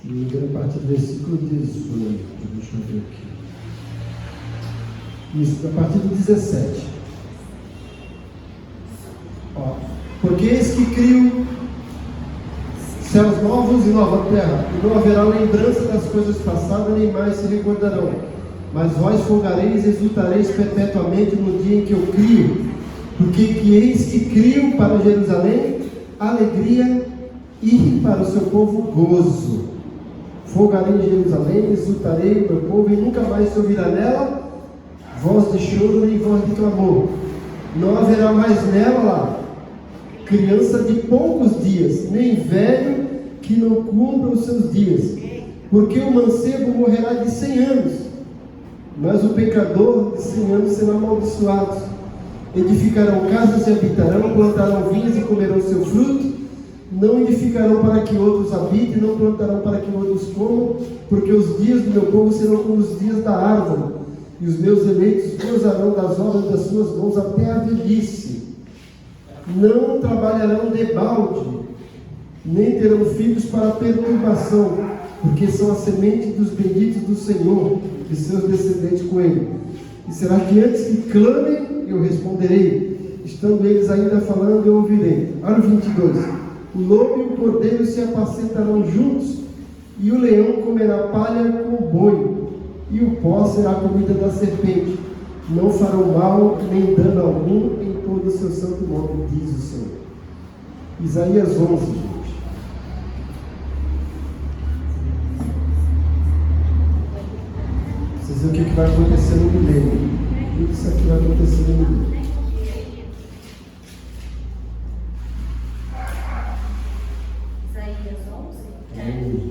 Se não me engano, a partir do versículo 18. Deixa eu ver aqui. Isso, a partir do 17. Ó, porque eis que crio céus novos e nova terra, e não haverá lembrança das coisas passadas, nem mais se recordarão. Mas vós folgareis e exultareis perpetuamente no dia em que eu crio, porque que eis que crio para Jerusalém alegria e para o seu povo gozo. Folgarei em Jerusalém, exultarei o meu povo, e nunca mais se ouvirá nela voz de choro nem voz de clamor. Não haverá mais nela criança de poucos dias, nem velho que não cumpra os seus dias, porque o mancebo morrerá de 100 anos, mas o pecador de 100 anos será amaldiçoado. Edificarão casas e habitarão, plantarão vinhas e comerão seu fruto, não edificarão para que outros habitem, não plantarão para que outros comam, porque os dias do meu povo serão como os dias da árvore, e os meus eleitos gozarão das obras das suas mãos até a velhice. Não trabalharão debalde, nem terão filhos para perturbação, porque são a semente dos benditos do Senhor, e seus descendentes com ele. E será que antes que clamem, eu responderei, estando eles ainda falando, eu ouvirei. Olha o 22. O lobo e o cordeiro se apacentarão juntos, e o leão comerá palha com o boi, e o pó será a comida da serpente. Não farão mal nem dano algum em todo o seu santo nome, diz o Senhor. Isaías 11, gente. Vocês veem o que vai acontecer no milênio. Tudo isso aqui vai acontecer no milênio. Isaías 11. Amém.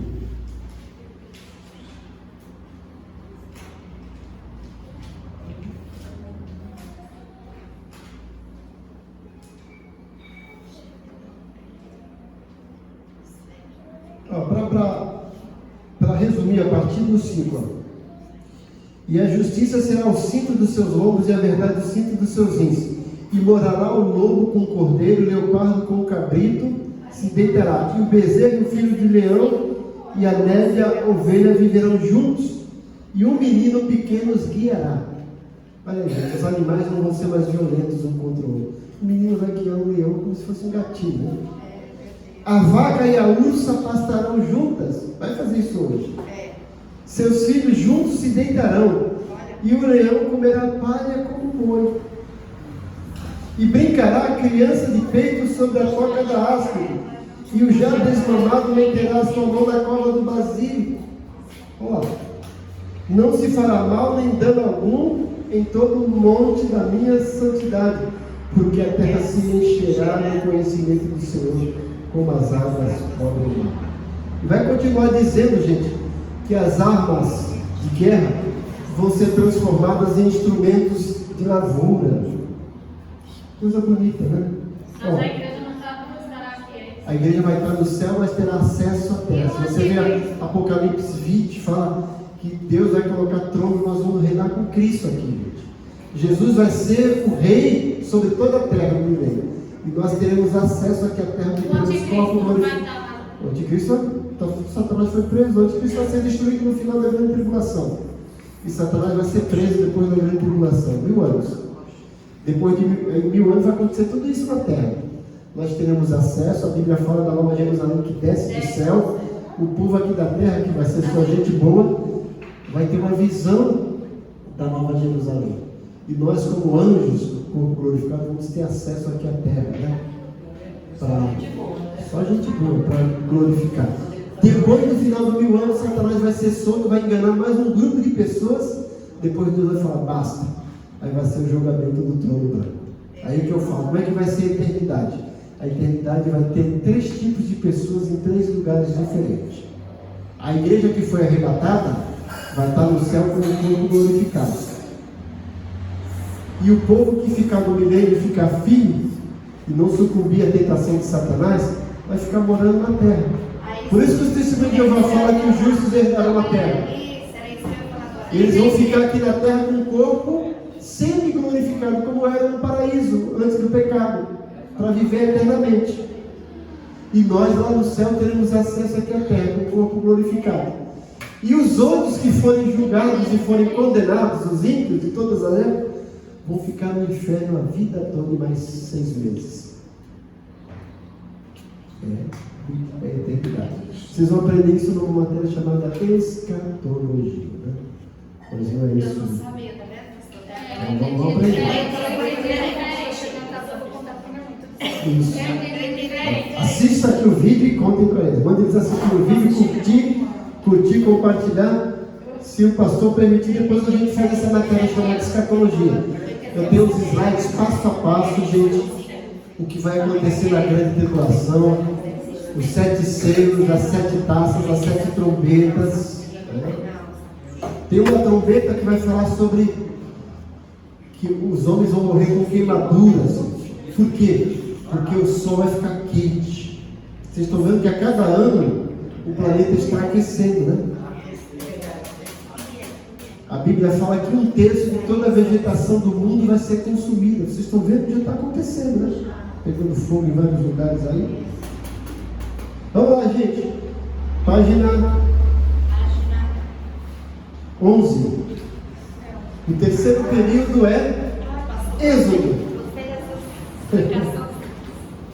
Para resumir a partir do 5. E a justiça será o cinto dos seus lombos e a verdade o cinto dos seus rins. E morará o lobo com o cordeiro, o leopardo com o cabrito, se deitará. E o bezerro e o filho de leão e a neve e a ovelha viverão juntos. E um menino pequeno os guiará. Olha aí, gente, os animais não vão ser mais violentos um contra o outro. O menino vai guiar o leão como se fosse um gatinho, né? A vaca e a ursa pastarão juntas. Vai fazer isso hoje. Seus filhos juntos se deitarão. E o leão comerá palha como boi. E brincará a criança de peito sobre a toca da áspide. E o já desmamado meterá a sua mão na cova do basílico. Ó, não se fará mal nem dano algum em todo o monte da minha santidade, porque a terra se encherá no conhecimento do Senhor, como as águas cobrem o mar. E vai continuar dizendo, gente, que as armas de guerra vão ser transformadas em instrumentos de lavoura. Coisa bonita, né? Mas a igreja não está como estará aqui. A igreja vai estar no céu, mas terá acesso à terra. Se você ver Apocalipse 20, fala que Deus vai colocar trono e nós vamos reinar com Cristo aqui, gente. Jesus vai ser o rei sobre toda a terra no milênio. E nós teremos acesso aqui à terra de Deus. O anticristo, Satanás foi preso. O anticristo vai ser destruído no final da grande tribulação. E Satanás vai ser preso depois da grande tribulação. 1000 anos. Depois de 1000 anos vai acontecer tudo isso na terra. Nós teremos acesso, a Bíblia fala da Nova Jerusalém que desce do céu. O povo aqui da terra, que vai ser só gente boa, vai ter uma visão da Nova Jerusalém. E nós, como anjos do corpo glorificado, vamos ter acesso aqui à terra, né? Só gente boa, para glorificar. Depois do final do 1000 anos, Satanás vai ser solto, vai enganar mais um grupo de pessoas. Depois Deus vai falar, basta. Aí vai ser o julgamento do trono branco. Aí que eu falo, como é que vai ser a eternidade? A eternidade vai ter 3 tipos de pessoas em 3 lugares diferentes. A igreja que foi arrebatada vai estar no céu com o corpo glorificado. E o povo que ficar no milênio e ficar firme e não sucumbir à tentação de Satanás, vai ficar morando na terra. Por isso que os testemunhos de Jeová falam que os justos herdarão a terra. Eles vão ficar aqui na terra com o corpo sempre glorificado, como era no paraíso, antes do pecado, para viver eternamente. E nós lá no céu teremos acesso aqui à terra, com o corpo glorificado. E os outros que forem julgados e forem condenados, os ímpios de todas as épocas, vão ficar no inferno a vida toda e mais 6 meses. É eternidade. Vocês vão aprender isso numa matéria chamada escatologia, né? Mas não é isso. Eu não sabia, tá vendo? Então, vamos aprender. Isso. Assista aqui o vídeo e contem para eles. Manda eles assistir o vídeo, curtir, compartilhar. Se o pastor permitir, depois a gente faz essa matéria chamada escatologia. Eu tenho os slides passo a passo, gente. O que vai acontecer na grande tribulação, os 7 selos, as 7 taças, as 7 trombetas. Tem uma trombeta que vai falar sobre que os homens vão morrer com queimaduras. Por quê? Porque o sol vai ficar quente. Vocês estão vendo que a cada ano o planeta está aquecendo, né? A Bíblia fala que 1/3 de toda a vegetação do mundo vai ser consumida. Vocês estão vendo que já está acontecendo, né? Pegando fogo em vários lugares aí. Vamos lá, gente. Página 11. O terceiro período é Êxodo.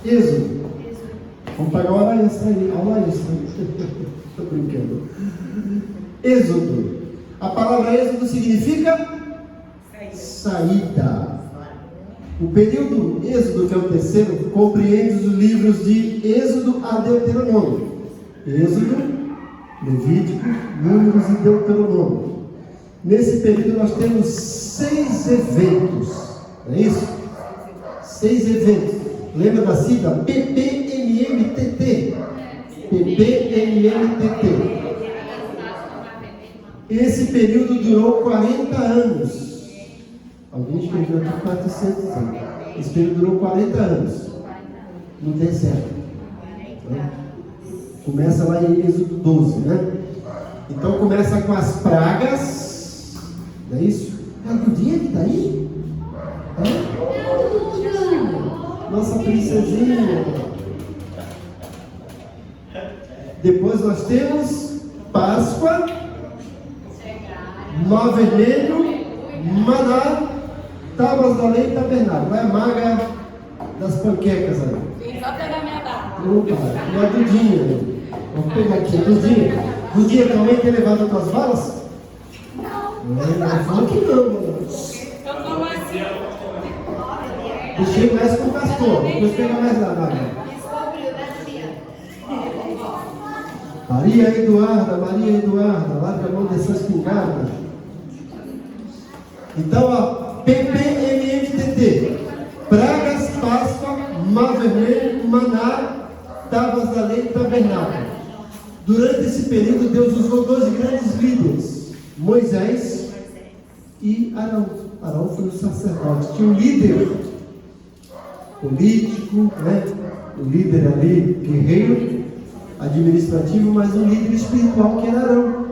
Êxodo. Vamos pagar a hora extra aí. Aula extra. Estou brincando. Êxodo. A palavra êxodo significa saída. O período êxodo, que é o terceiro, compreende os livros de Êxodo a Deuteronômio. Êxodo, Levítico, Números e Deuteronômio. Nesse período nós temos 6 eventos. Não é isso? 6 eventos. Lembra da sigla? PPMMTT. PPMMTT. Esse período durou 40 anos. Alguém escreveu aqui 400 anos. Esse período durou 40 anos. No deserto. Começa lá em Êxodo 12, né? Então começa com as pragas, não é isso? É a Dudinha que está aí? É? Nossa princesinha. Depois nós temos Páscoa, Nó Vermelho, Maná, Tábuas da Lei e Tabernáculo. Vai a maga das panquecas aí. Vem só pegar minha barra. Opa, é a Dudinha. Vamos pegar aqui a Dudinha. Dudinha, também tem levado as tuas balas? Não fala que não, mano. Eu como assim. Deixei mais com o pastor, depois pega mais lá, Maria. Descobriu, né, tia? Maria Eduarda, larga a mão dessa espingarda. Então, ó, PPMMTT, pragas, Páscoa, Mar Vermelho, Maná, Tábuas da Lei e Tabernáculo. Durante esse período, Deus usou 12 grandes líderes, Moisés e Arão. Arão foi o sacerdote. Tinha um líder político, né? O líder ali, guerreiro, administrativo, mas um líder espiritual que era Arão.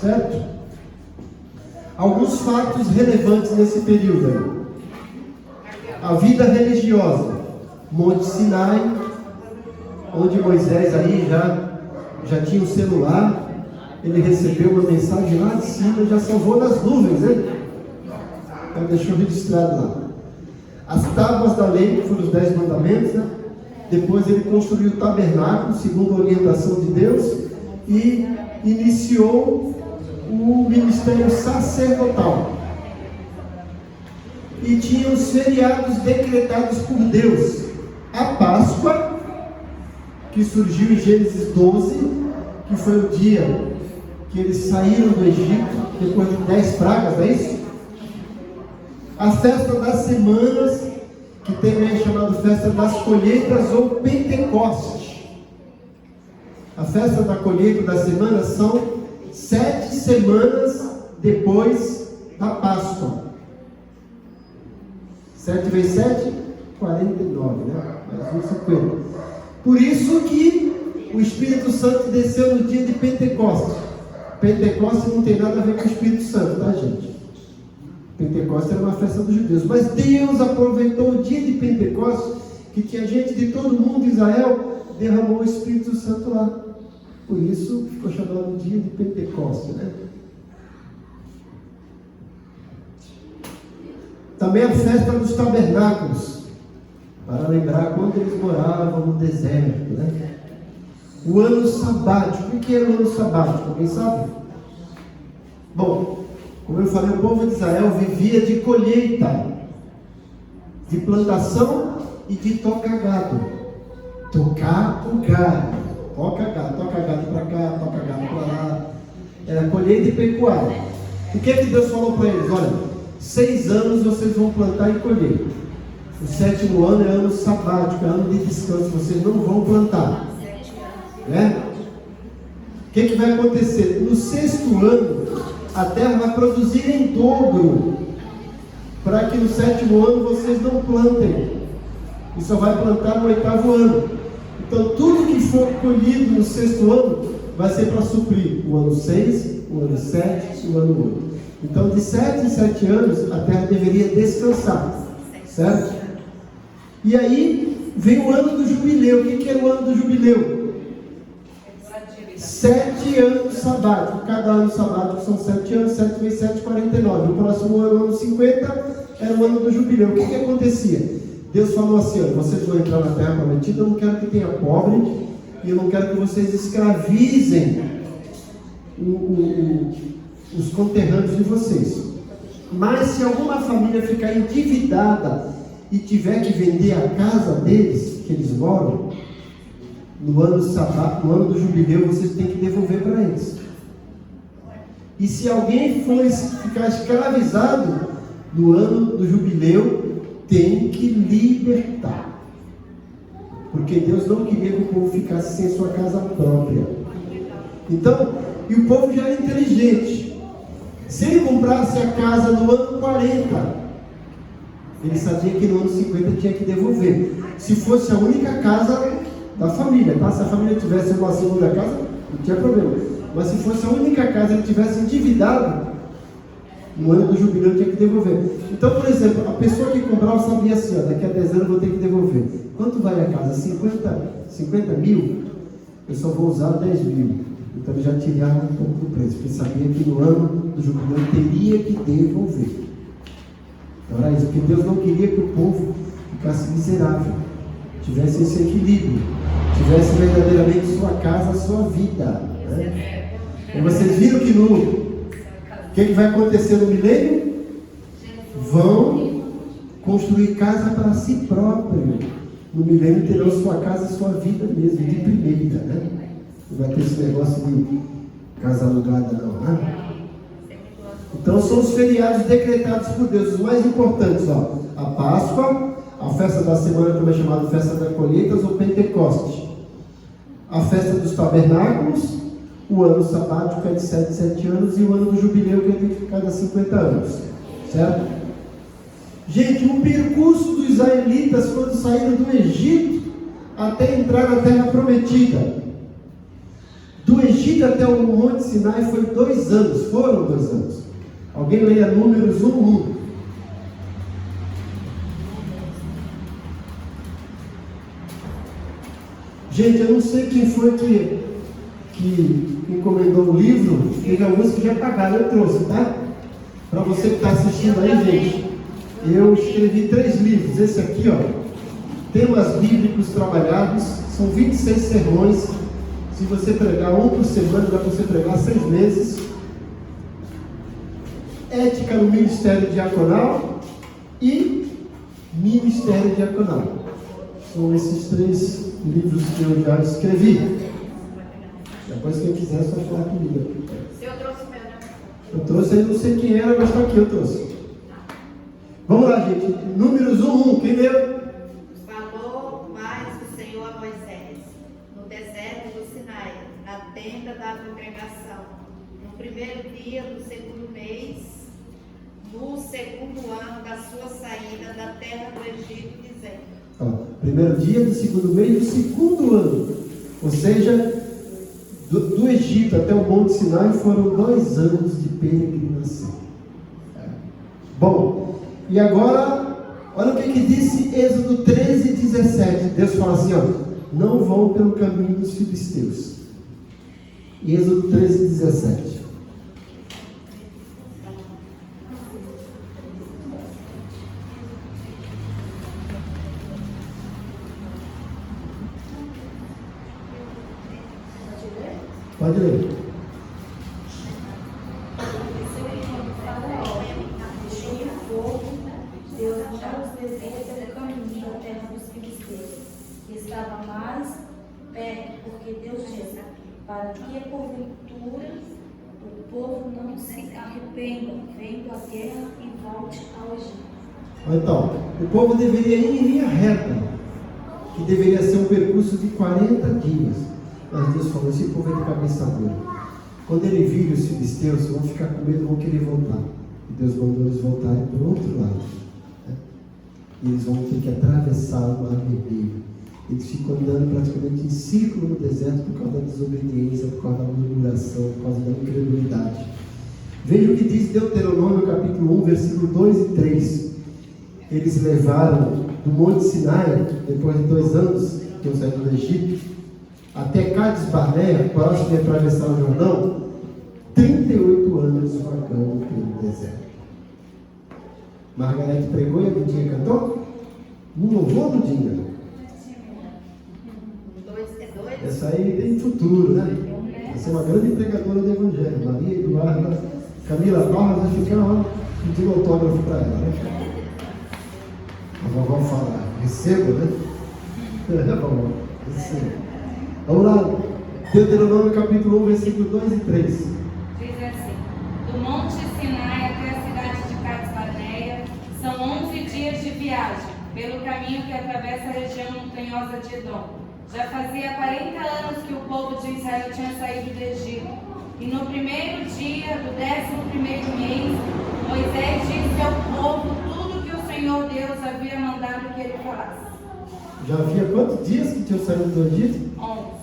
Certo? Alguns fatos relevantes nesse período aí. A vida religiosa. Monte Sinai, onde Moisés aí já tinha um celular, ele recebeu uma mensagem lá de cima, já salvou nas nuvens, né? Então deixou registrado lá. As tábuas da lei, que foram os 10 mandamentos, né? Depois ele construiu o tabernáculo, segundo a orientação de Deus, e iniciou o ministério sacerdotal. E tinha os feriados decretados por Deus. A Páscoa, que surgiu em Gênesis 12, que foi o dia que eles saíram do Egito, depois de 10 pragas, não é isso? A festa das semanas, que também é chamada festa das colheitas ou Pentecostes. A festa da colheita das semanas são 7 semanas depois da Páscoa. 7 vezes 7, 49, né? Mais 50. Por isso que o Espírito Santo desceu no dia de Pentecostes. Pentecostes não tem nada a ver com o Espírito Santo, tá, gente? Pentecostes era uma festa dos judeus. Mas Deus aproveitou o dia de Pentecostes, que tinha gente de todo mundo de Israel, derramou o Espírito Santo lá. Por isso ficou chamado dia de Pentecostes, né? Também a festa dos tabernáculos, para lembrar quando eles moravam no deserto, né? O ano sabático. O que era o ano sabático? Alguém sabe? Bom, como eu falei, o povo de Israel vivia de colheita, de plantação e de tocar gado. Tocar o gado. Toca gado para cá, toca gado para lá. Era colheita e pecuária. O que Deus falou para eles? Olha, 6 anos vocês vão plantar e colher. O 7º ano é ano sabático, é ano de descanso. Vocês não vão plantar. Né? O que vai acontecer? No 6º ano, a terra vai produzir em dobro, para que no 7º ano vocês não plantem, e só vai plantar no 8º ano. Então tudo que for colhido no 6º ano vai ser para suprir o ano 6, o ano 7 e o ano 8. Então de 7 em 7 anos a terra deveria descansar, certo? E aí vem o ano do jubileu. O que é o ano do jubileu? 7 anos sabáticos. Cada ano sabático são 7 anos. 7 vezes 7, 49. O próximo ano, o ano 50, era o ano do jubileu. O que acontecia? Deus falou assim: olha, vocês vão entrar na terra prometida, eu não quero que tenha pobre, e eu não quero que vocês escravizem os conterrâneos de vocês. Mas se alguma família ficar endividada e tiver que vender a casa deles, que eles moram, no ano sabático, no ano do jubileu, vocês têm que devolver para eles. E se alguém for ficar escravizado no ano do jubileu, tem que libertar. Porque Deus não queria que o povo ficasse sem sua casa própria. Então, e o povo já era inteligente. Se ele comprasse a casa no ano 40, ele sabia que no ano 50 tinha que devolver. Se fosse a única casa da família, tá? Se a família tivesse uma segunda casa, não tinha problema. Mas se fosse a única casa que ele tivesse endividado, no ano do jubileu ele tinha que devolver. Então, por exemplo, a pessoa que comprava sabia assim, ó, daqui a 10 anos eu vou ter que devolver. Quanto vale a casa? 50 mil? Eu só vou usar 10 mil. Então ele já tirava um pouco do preço, porque sabia que no ano do jubileu ele teria que devolver. Então era isso, porque Deus não queria que o povo ficasse miserável, tivesse esse equilíbrio, tivesse verdadeiramente sua casa, sua vida, né? E vocês viram que o que vai acontecer no milênio? Vão construir casa para si próprio. No milênio terão sua casa e sua vida mesmo, de primeira, né? Não vai ter esse negócio de casa alugada não, né? Então são os feriados decretados por Deus, os mais importantes, ó. A Páscoa, a festa da semana também chamada festa da colheitas ou Pentecoste. A festa dos tabernáculos, o ano sabático que é de 7 anos e o ano do jubileu que é de cada 50 anos. Certo? Gente, o percurso dos israelitas quando saíram do Egito até entrar na terra prometida. Do Egito até o Monte Sinai foi 2 anos, foram 2 anos. Alguém leia Números 1:1. Gente, eu não sei quem foi que encomendou o livro. Tem alguns que já pagaram, eu trouxe, tá? Para você que está assistindo aí, gente. Eu escrevi 3 livros. Esse aqui, ó, temas bíblicos trabalhados. São 26 sermões. Se você pregar um por semana, dá para você pregar 6 meses. Ética no Ministério Diaconal e Ministério Diaconal. São esses 3 livros que eu já escrevi. Depois, quem quiser, é só falar comigo. Se eu trouxe meu, né? Eu trouxe aí, não sei quem era, mas está aqui, eu trouxe. Vamos lá, gente. Números 1:1. Quem leu? Falou mais o Senhor a Moisés, no deserto do Sinai, na tenda da congregação, no primeiro dia do 2º mês, no 2º ano da sua saída da terra do Egito, dizendo: Ó, primeiro dia do 2º mês do 2º ano. Ou seja, do Egito até o Monte Sinai foram 2 anos de peregrinação. Bom, e agora, olha o que disse Êxodo 13:17. Deus fala assim, ó: não vão pelo caminho dos filisteus. Êxodo 13:17. Pode ler. Deus já os levou pelo caminho da terra dos filisteus, que estava mais perto, porque Deus disse: para que porventura o povo não se arrependa, vendo a guerra e volte ao Egito. Então, o povo deveria ir em linha reta, que deveria ser um percurso de 40 dias. Mas Deus falou: esse povo é de cabeça dura. Quando ele vir os filisteus, vão ficar com medo, vão querer voltar. E Deus mandou eles voltarem para o outro lado. E eles vão ter que atravessar o Mar Vermelho. Eles ficam andando praticamente em círculo no deserto por causa da desobediência, por causa da murmuração, por causa da incredulidade. Veja o que diz Deuteronômio capítulo 1, versículo 2 e 3. Eles levaram do Monte Sinai, depois de 2 anos que eu saí do Egito, até Cades Barnea, próximo de atravessar o Jordão, 38 anos vagando pelo deserto. Margarete pregou e a Dudinha cantou? Não louvou, Dudinha? 2 é 2? Essa aí tem futuro, né? Vai ser uma grande pregadora do Evangelho. Maria Eduarda, Camila Barra vai ficar lá pedindo autógrafo para ela, né? A vovó fala: receba, né? É, vovó, receba. Vamos lá, Deuteronômio capítulo 1, versículo 2 e 3. Diz assim: do Monte Sinai até a cidade de Cades Barnea são 11 dias de viagem, pelo caminho que atravessa a região montanhosa de Edom. Já fazia 40 anos que o povo de Israel tinha saído do Egito. E no primeiro dia do 11º mês, Moisés disse ao povo tudo que o Senhor Deus havia mandado que ele falasse. Já havia quantos dias que tinham saído do Egito? 11.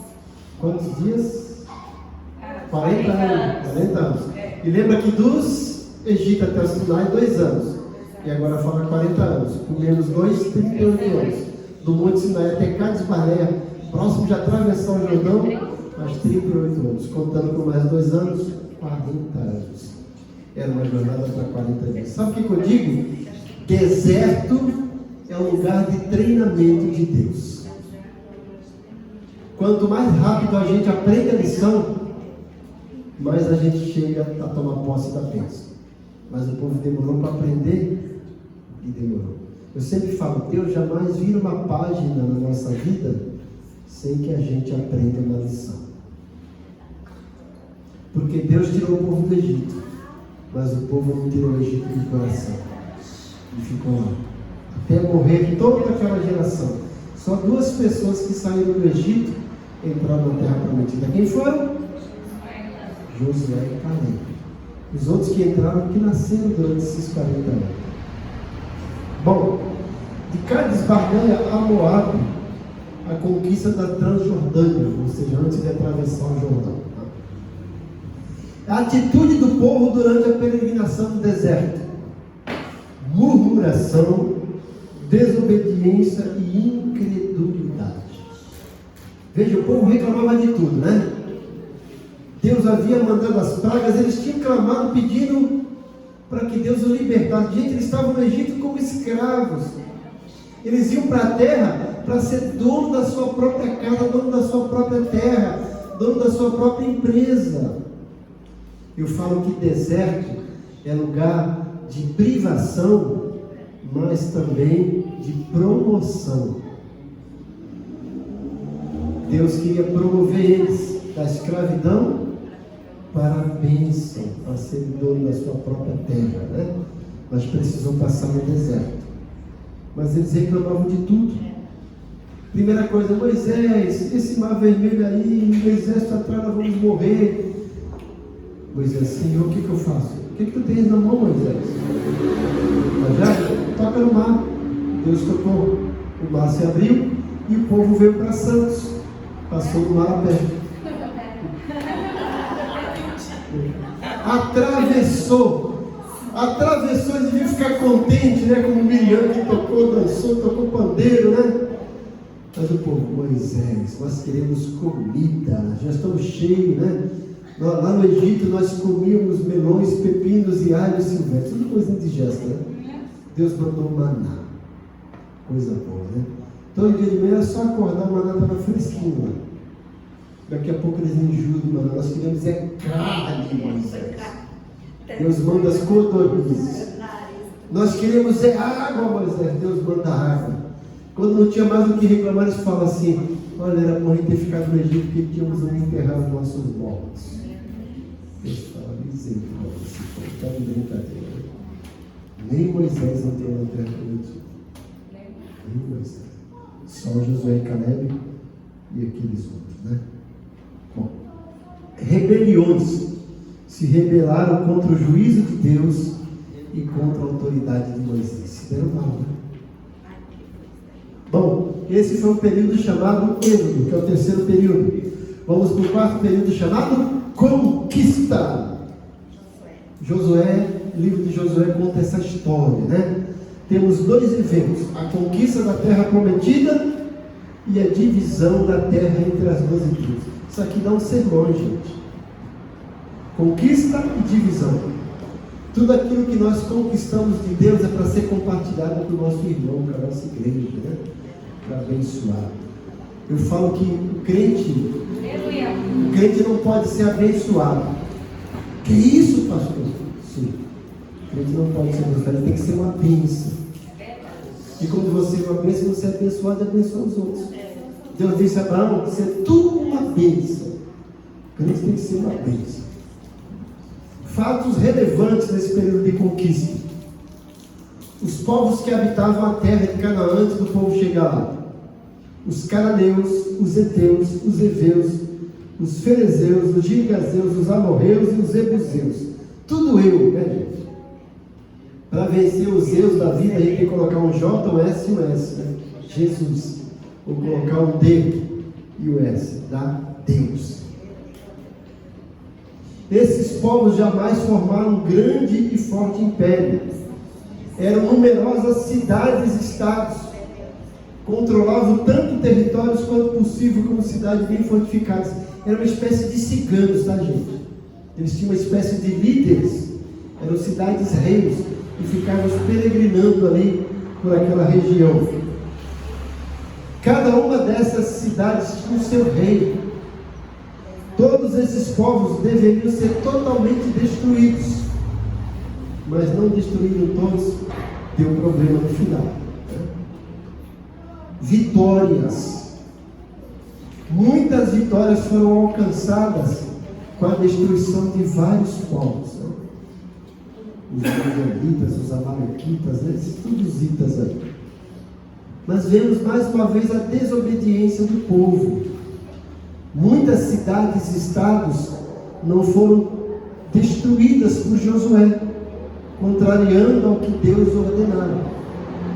Quantos dias? 40 anos. 40 anos. E lembra que dos Egito até o Sinai, 2 anos. E agora fala 40 anos. Com menos 2, 38 anos. Do Monte Sinai até Cades Barnea, próximo de atravessar o Jordão, mais 38 anos. Contando com mais 2 anos, 40 anos. Era uma jornada para 40 dias. Sabe o que eu digo? Deserto é um lugar de treinamento de Deus. Quanto mais rápido a gente aprende a lição, mais a gente chega a tomar posse da bênção. Mas o povo demorou para aprender e demorou. Eu sempre falo, Deus jamais vira uma página na nossa vida sem que a gente aprenda uma lição. Porque Deus tirou o povo do Egito, mas o povo não tirou o Egito do coração. E ficou lá. Até morrer toda aquela geração. Só 2 pessoas que saíram do Egito entraram na terra prometida. Quem foram? Josué e Caleb. Os outros que entraram, que nasceram durante esses 40 anos. Bom, de Cades Barnea a Moabe, a conquista da Transjordânia, ou seja, antes de atravessar o Jordão. A atitude do povo durante a peregrinação do deserto: murmuração, desobediência e incredulidade. Veja, o povo reclamava de tudo, né? Deus havia mandado as pragas, eles tinham clamado pedindo para que Deus o libertasse. Gente, eles estavam no Egito como escravos. Eles iam para a terra para ser dono da sua própria casa, dono da sua própria terra, dono da sua própria empresa. Eu falo que deserto é lugar de privação, mas também de promoção. Deus queria promover eles da escravidão para a bênção, para ser dono da sua própria terra, né? Mas precisou passar no deserto. Mas eles reclamavam de tudo. Primeira coisa: Moisés, esse mar vermelho aí, o exército atrás, nós vamos morrer. Moisés: Senhor, o que eu faço? O que tu tens na mão, Moisés? Mas já toca no mar. Deus tocou, o mar se abriu e o povo veio para Santos. Passou do mar a pé. Atravessou, eles deviam ficar contentes, né? Como Miriam, que tocou, dançou, tocou pandeiro, né? Mas o povo: Moisés, nós queremos comida, já estamos cheios, né? Lá no Egito nós comíamos melões, pepinos e alhos silvestres, tudo coisa indigesta, né? Deus mandou maná, coisa boa, né? Então em dia de manhã era só acordar, o maná estava fresquinho lá. Daqui a pouco eles enjoam do maná. Nós queremos carne, Moisés. Deus manda as codornizes. Nós queremos água, Moisés. Deus manda água. Quando não tinha mais o que reclamar, eles falam assim: olha, era bom a gente ter ficado no Egito, porque tínhamos onde enterrar os nossos mortos. Deus fala: misericórdia, esse povo está de brincadeira. Nem Moisés entrou na terra prometida. Nem Moisés. Só Josué e Caleb e aqueles outros, né? Bom, rebeliões. Se rebelaram contra o juízo de Deus e contra a autoridade de Moisés. Se deram mal, né? Bom, esse foi um período chamado Êxodo, que é o 3º período. Vamos para o 4º período chamado Conquista. Josué, o livro de Josué conta essa história, né? Temos 2 eventos: a conquista da terra prometida e a divisão da terra entre as 12 tribos. Isso aqui dá um sermão, gente. Conquista e divisão. Tudo aquilo que nós conquistamos de Deus é para ser compartilhado com o nosso irmão, com a nossa igreja, né? Para abençoar. Eu falo que o crente não pode ser abençoado. Que isso, pastor? Sim. O crente não pode ser abençoado, ele tem que ser uma bênção. E quando você é uma bênção, você é abençoado e abençoa os outros. Deus disse a Abraão: você é tudo uma bênção. O crente tem que ser uma bênção. Fatos relevantes nesse período de conquista: os povos que habitavam a terra de Canaã antes do povo chegar lá: os cananeus, os heteus, os heveus, os ferezeus, os girgazeus, os amorreus e os jebuseus. Tudo eu, né, gente? Para vencer os eus da vida, a gente tem que colocar um J, um S e um S, né? Jesus. Ou colocar um D e o S, dá Deus. Esses povos jamais formaram um grande e forte império. Eram numerosas cidades-estados. Controlavam tanto territórios quanto possível, como cidades bem fortificadas. Era uma espécie de ciganos, tá, gente? Eles tinham uma espécie de líderes. Eram cidades-reinos e ficavam peregrinando ali por aquela região. Cada uma dessas cidades tinha o seu rei. Todos esses povos deveriam ser totalmente destruídos, mas não destruíram todos. Deu um problema no final. Vitórias. Muitas vitórias foram alcançadas com a destruição de vários povos. Os israelitas, os amalequitas, esses todos os itas aí. Mas vemos mais uma vez a desobediência do povo. Muitas cidades e estados não foram destruídas por Josué, contrariando ao que Deus ordenara.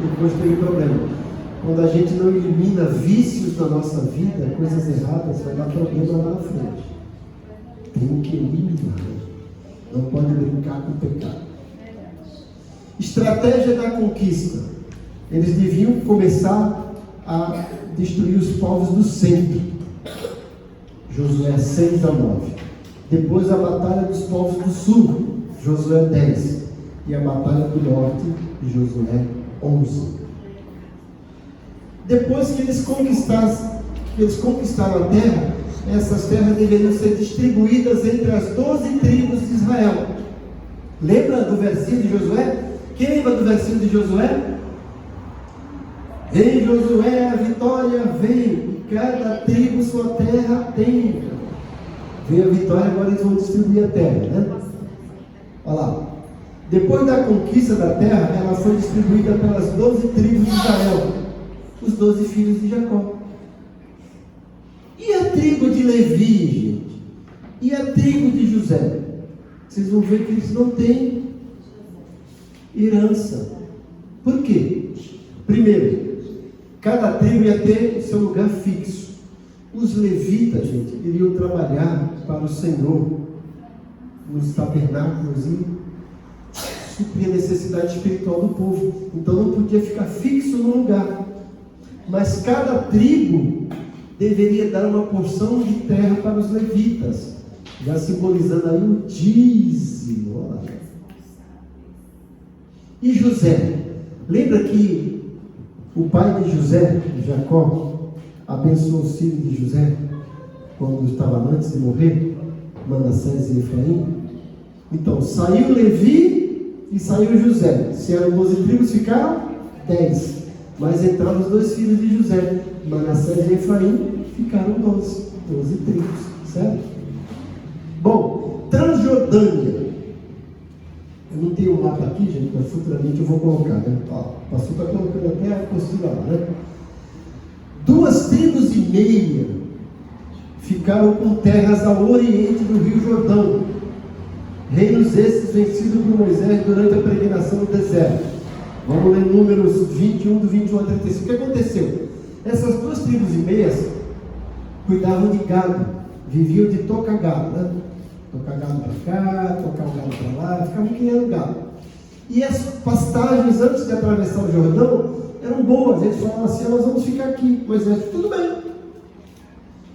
Depois teve problema. Quando a gente não elimina vícios da nossa vida, coisas erradas, vai dar problema lá na frente. Tem que eliminar. Não pode brincar com o pecado. Estratégia da conquista. Eles deviam começar a destruir os povos do centro. Josué 6-9. Depois a batalha dos povos do sul, Josué 10. E a batalha do norte, Josué 11. Depois que eles conquistaram a terra, essas terras deveriam ser distribuídas entre as 12 tribos de Israel. Lembra do versinho de Josué? Quem lembra do versinho de Josué? Vem Josué, a vitória vem. Cada tribo sua terra tem. Veio a vitória, agora eles vão distribuir a terra, né? Olha lá. Depois da conquista da terra, ela foi distribuída pelas 12 tribos de Israel, os 12 filhos de Jacó. E a tribo de Levi, gente? E a tribo de José? Vocês vão ver que eles não têm herança. Por quê? Primeiro, cada tribo ia ter o seu lugar fixo. Os levitas, gente, iriam trabalhar para o Senhor nos tabernáculos e suprir a necessidade espiritual do povo. Então não podia ficar fixo no lugar. Mas cada tribo deveria dar uma porção de terra para os levitas, já simbolizando aí o dízimo. Olha lá. E José? Lembra que o pai de José, Jacó, abençoou os filhos de José quando estava antes de morrer, Manassés e Efraim? Então, saiu Levi e saiu José. Se eram 12 tribos, ficaram 10. Mas entraram os 2 filhos de José, Manassés e Efraim, ficaram 12 tribos, certo? Bom, Transjordânia. Eu não tenho o mapa aqui, gente, mas futuramente eu vou colocar, né? Ó, o pastor está colocando até a apostila lá, né? 2,5 tribos ficaram com terras ao oriente do Rio Jordão. Reinos esses vencidos por Moisés durante a peregrinação no deserto. Vamos ler Números 21, do 21 a 35. O que aconteceu? Essas 2,5 tribos cuidavam de gado, viviam de tocar gado, né? Tocar gado para cá, tocar o gado para lá, ficavam criando gado. E as pastagens antes de atravessar o Jordão eram boas. Eles falavam assim: nós vamos ficar aqui. Moisés, tudo bem.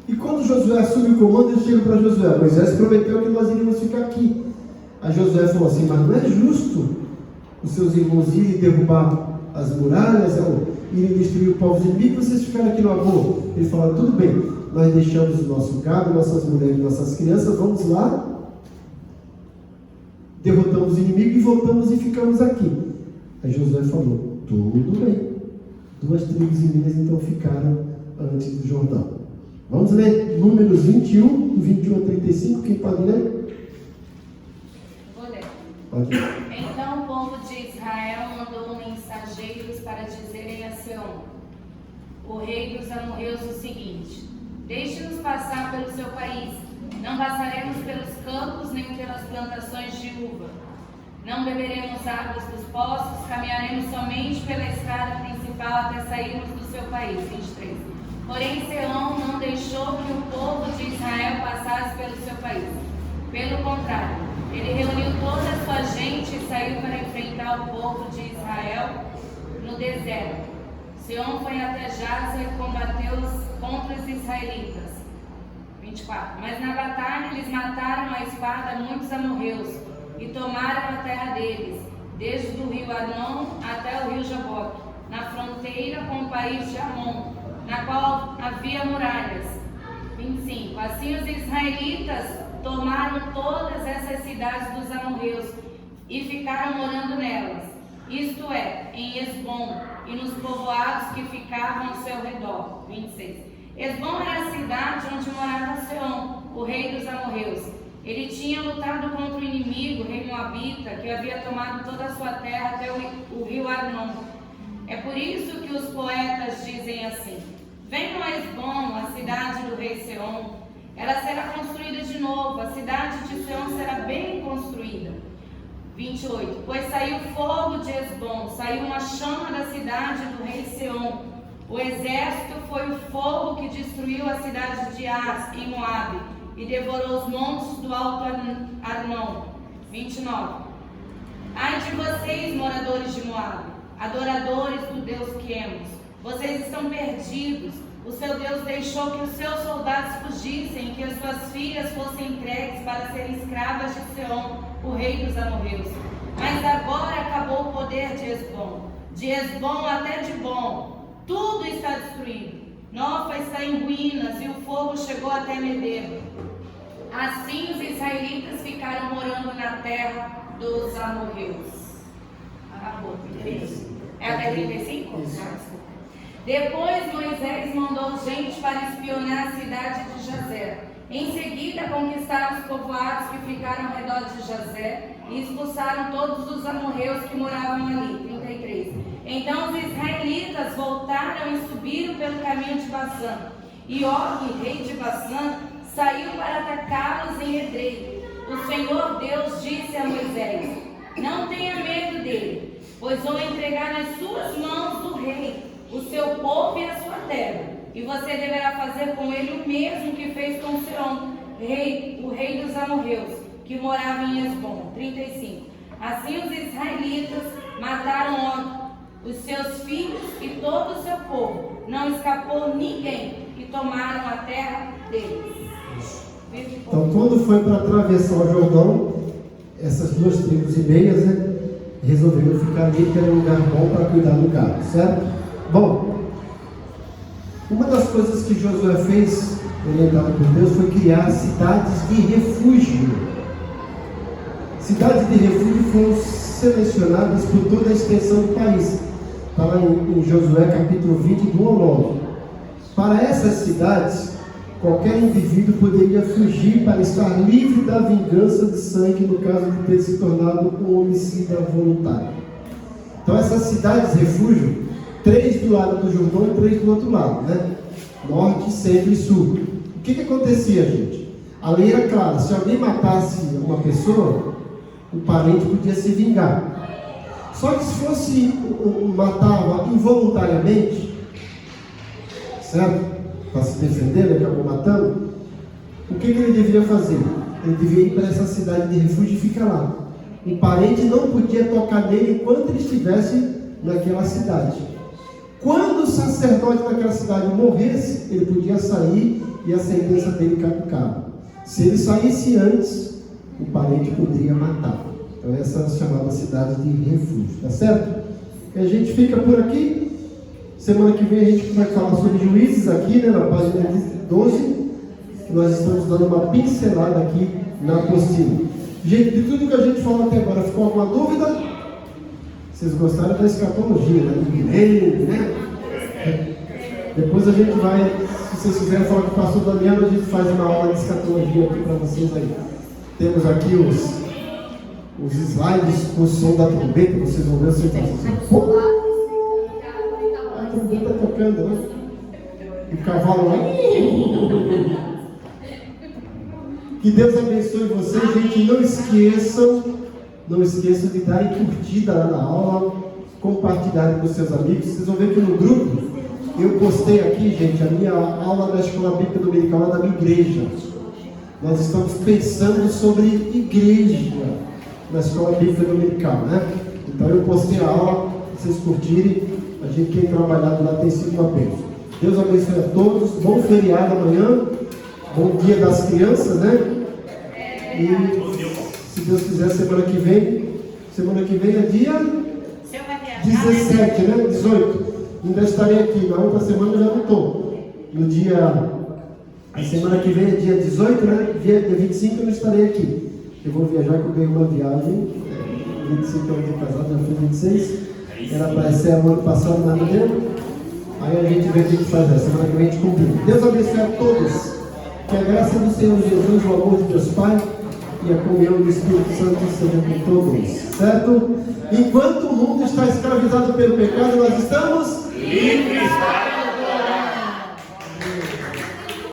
E quando Josué assume o comando, eles chegam para Josué: Moisés prometeu que nós iríamos ficar aqui. Aí Josué falou assim: mas não é justo os seus irmãos irem derrubar as muralhas, irem destruir o povo inimigo, vocês ficaram aqui no amor. Eles falaram: tudo bem, nós deixamos o nosso gado, nossas mulheres, nossas crianças, vamos lá, derrotamos o inimigo e voltamos e ficamos aqui. Aí Josué falou: tudo bem. 2 tribos inimigas então ficaram antes do Jordão. Vamos ler Números 21, do 21 a 35, quem pode ler? Vou ler. Pode ler. Então o povo de Israel mandou mensageiros para dizerem a Seom, o rei dos amorreus, o seguinte: deixe-nos passar pelo seu país. Não passaremos pelos campos nem pelas plantações de uva. Não beberemos águas dos poços, caminharemos somente pela estrada principal até sairmos do seu país. 23. Porém, Seom não deixou que o povo de Israel passasse pelo seu país. Pelo contrário, ao povo de Israel no deserto. Seom foi até Jazer e combateu contra os israelitas. 24. Mas na batalha eles mataram à espada muitos amorreus e tomaram a terra deles, desde o rio Arnon até o rio Jaboque, na fronteira com o país de Amon, na qual havia muralhas. 25. Assim os israelitas tomaram todas essas cidades dos amorreus e ficaram morando nelas, isto é, em Esbom e nos povoados que ficavam ao seu redor. 26. Esbom era a cidade onde morava Seom, o rei dos amorreus. Ele tinha lutado contra o inimigo, o rei Moabita, que havia tomado toda a sua terra até o rio Arnon. É por isso que os poetas dizem assim: venham a Esbom, a cidade do rei Seom. Ela será construída de novo, a cidade de Seom será bem construída. 28. Pois saiu fogo de Esbom, saiu uma chama da cidade do rei Seom. O exército foi o fogo que destruiu a cidade de As, em Moabe, e devorou os montes do alto Arnon. 29. Ai de vocês, moradores de Moabe, adoradores do Deus Quemos, vocês estão perdidos. O seu Deus deixou que os seus soldados fugissem, que as suas filhas fossem entregues para serem escravas de Seom, o rei dos amorreus. Mas agora acabou o poder de Esbom até de Bom. Tudo está destruído. Nofa está em ruínas e o fogo chegou até Medeba. Assim os israelitas ficaram morando na terra dos amorreus. Acabou. É até 35? Depois Moisés mandou gente para espionar a cidade de Jazer. Em seguida conquistaram os povoados que ficaram ao redor de Jazer e expulsaram todos os amorreus que moravam ali. 33. Então os israelitas voltaram e subiram pelo caminho de Bassã. E Og, rei de Bassã, saiu para atacá-los em Edrei. O Senhor Deus disse a Moisés: não tenha medo dele, pois vou entregar nas suas mãos o rei, o seu povo e a sua terra. E você deverá fazer com ele o mesmo que fez com Seom, o rei dos amorreus, que morava em Esbom. 35. Assim os israelitas mataram Og, os seus filhos e todo o seu povo. Não escapou ninguém, e tomaram a terra deles. Então, quando foi para atravessar o Jordão, essas 2 tribos e meias, resolveram ficar ali, que era um lugar bom para cuidar do gado, certo? Bom, uma das coisas que Josué fez, orientado por Deus, foi criar cidades de refúgio. Cidades de refúgio foram selecionadas por toda a extensão do país. Está lá em Josué capítulo 20, do 1 ao 9. Para essas cidades, qualquer indivíduo poderia fugir para estar livre da vingança de sangue no caso de ter se tornado um homicida voluntário. Então essas cidades refúgio, 3 do lado do Jordão e 3 do outro lado, né? Norte, centro e sul. O que acontecia, gente? A lei era clara: se alguém matasse uma pessoa, o parente podia se vingar. Só que se fosse matava involuntariamente, certo? Para se defender, ele acabou matando. O que ele deveria fazer? Ele deveria ir para essa cidade de refúgio e ficar lá. O parente não podia tocar nele enquanto ele estivesse naquela cidade. Quando o sacerdote daquela cidade morresse, ele podia sair e a sentença dele caducava. Se ele saísse antes, o parente poderia matar. Então essa é a chamada cidade de refúgio, tá certo? E a gente fica por aqui. Semana que vem a gente vai falar sobre Juízes aqui, né, na página 12. Nós estamos dando uma pincelada aqui na apostila. Gente, de tudo que a gente falou até agora, ficou alguma dúvida? Vocês gostaram da escatologia, né? Depois a gente vai, se vocês quiserem falar com o pastor Daniel, a gente faz uma aula de escatologia aqui para vocês aí. Temos aqui os slides com o som da trombeta, vocês vão ver o seu pastor. A trombeta tocando, né? E o cavalo lá. Que Deus abençoe vocês, gente. Não esqueçam de darem curtida lá na aula, compartilharem com seus amigos. Vocês vão ver que no grupo eu postei aqui, gente, a minha aula da Escola Bíblica Dominical lá da minha igreja. Nós estamos pensando sobre igreja na Escola Bíblica Dominical, né? Então eu postei a aula, vocês curtirem, a gente tem trabalhado lá, tem sido uma bênção. Deus abençoe a todos, bom feriado amanhã, bom dia das crianças, né? E se Deus quiser, semana que vem é dia 17, né? 18. Ainda estarei aqui, na outra semana já não estou. A semana que vem é dia 18, né? Dia 25 eu não estarei aqui. Eu vou viajar, que eu ganhei uma viagem. 25 anos de casado, já foi 26. Era para ser o ano passado, mas não deu. Aí a gente vê o que faz essa. Semana que vem a gente cumpre. Deus abençoe a todos. Que a graça do Senhor Jesus, o amor de Deus Pai e a comunhão do Espírito Santo seja com todos. Certo? Enquanto o mundo está escravizado pelo pecado, nós estamos livres.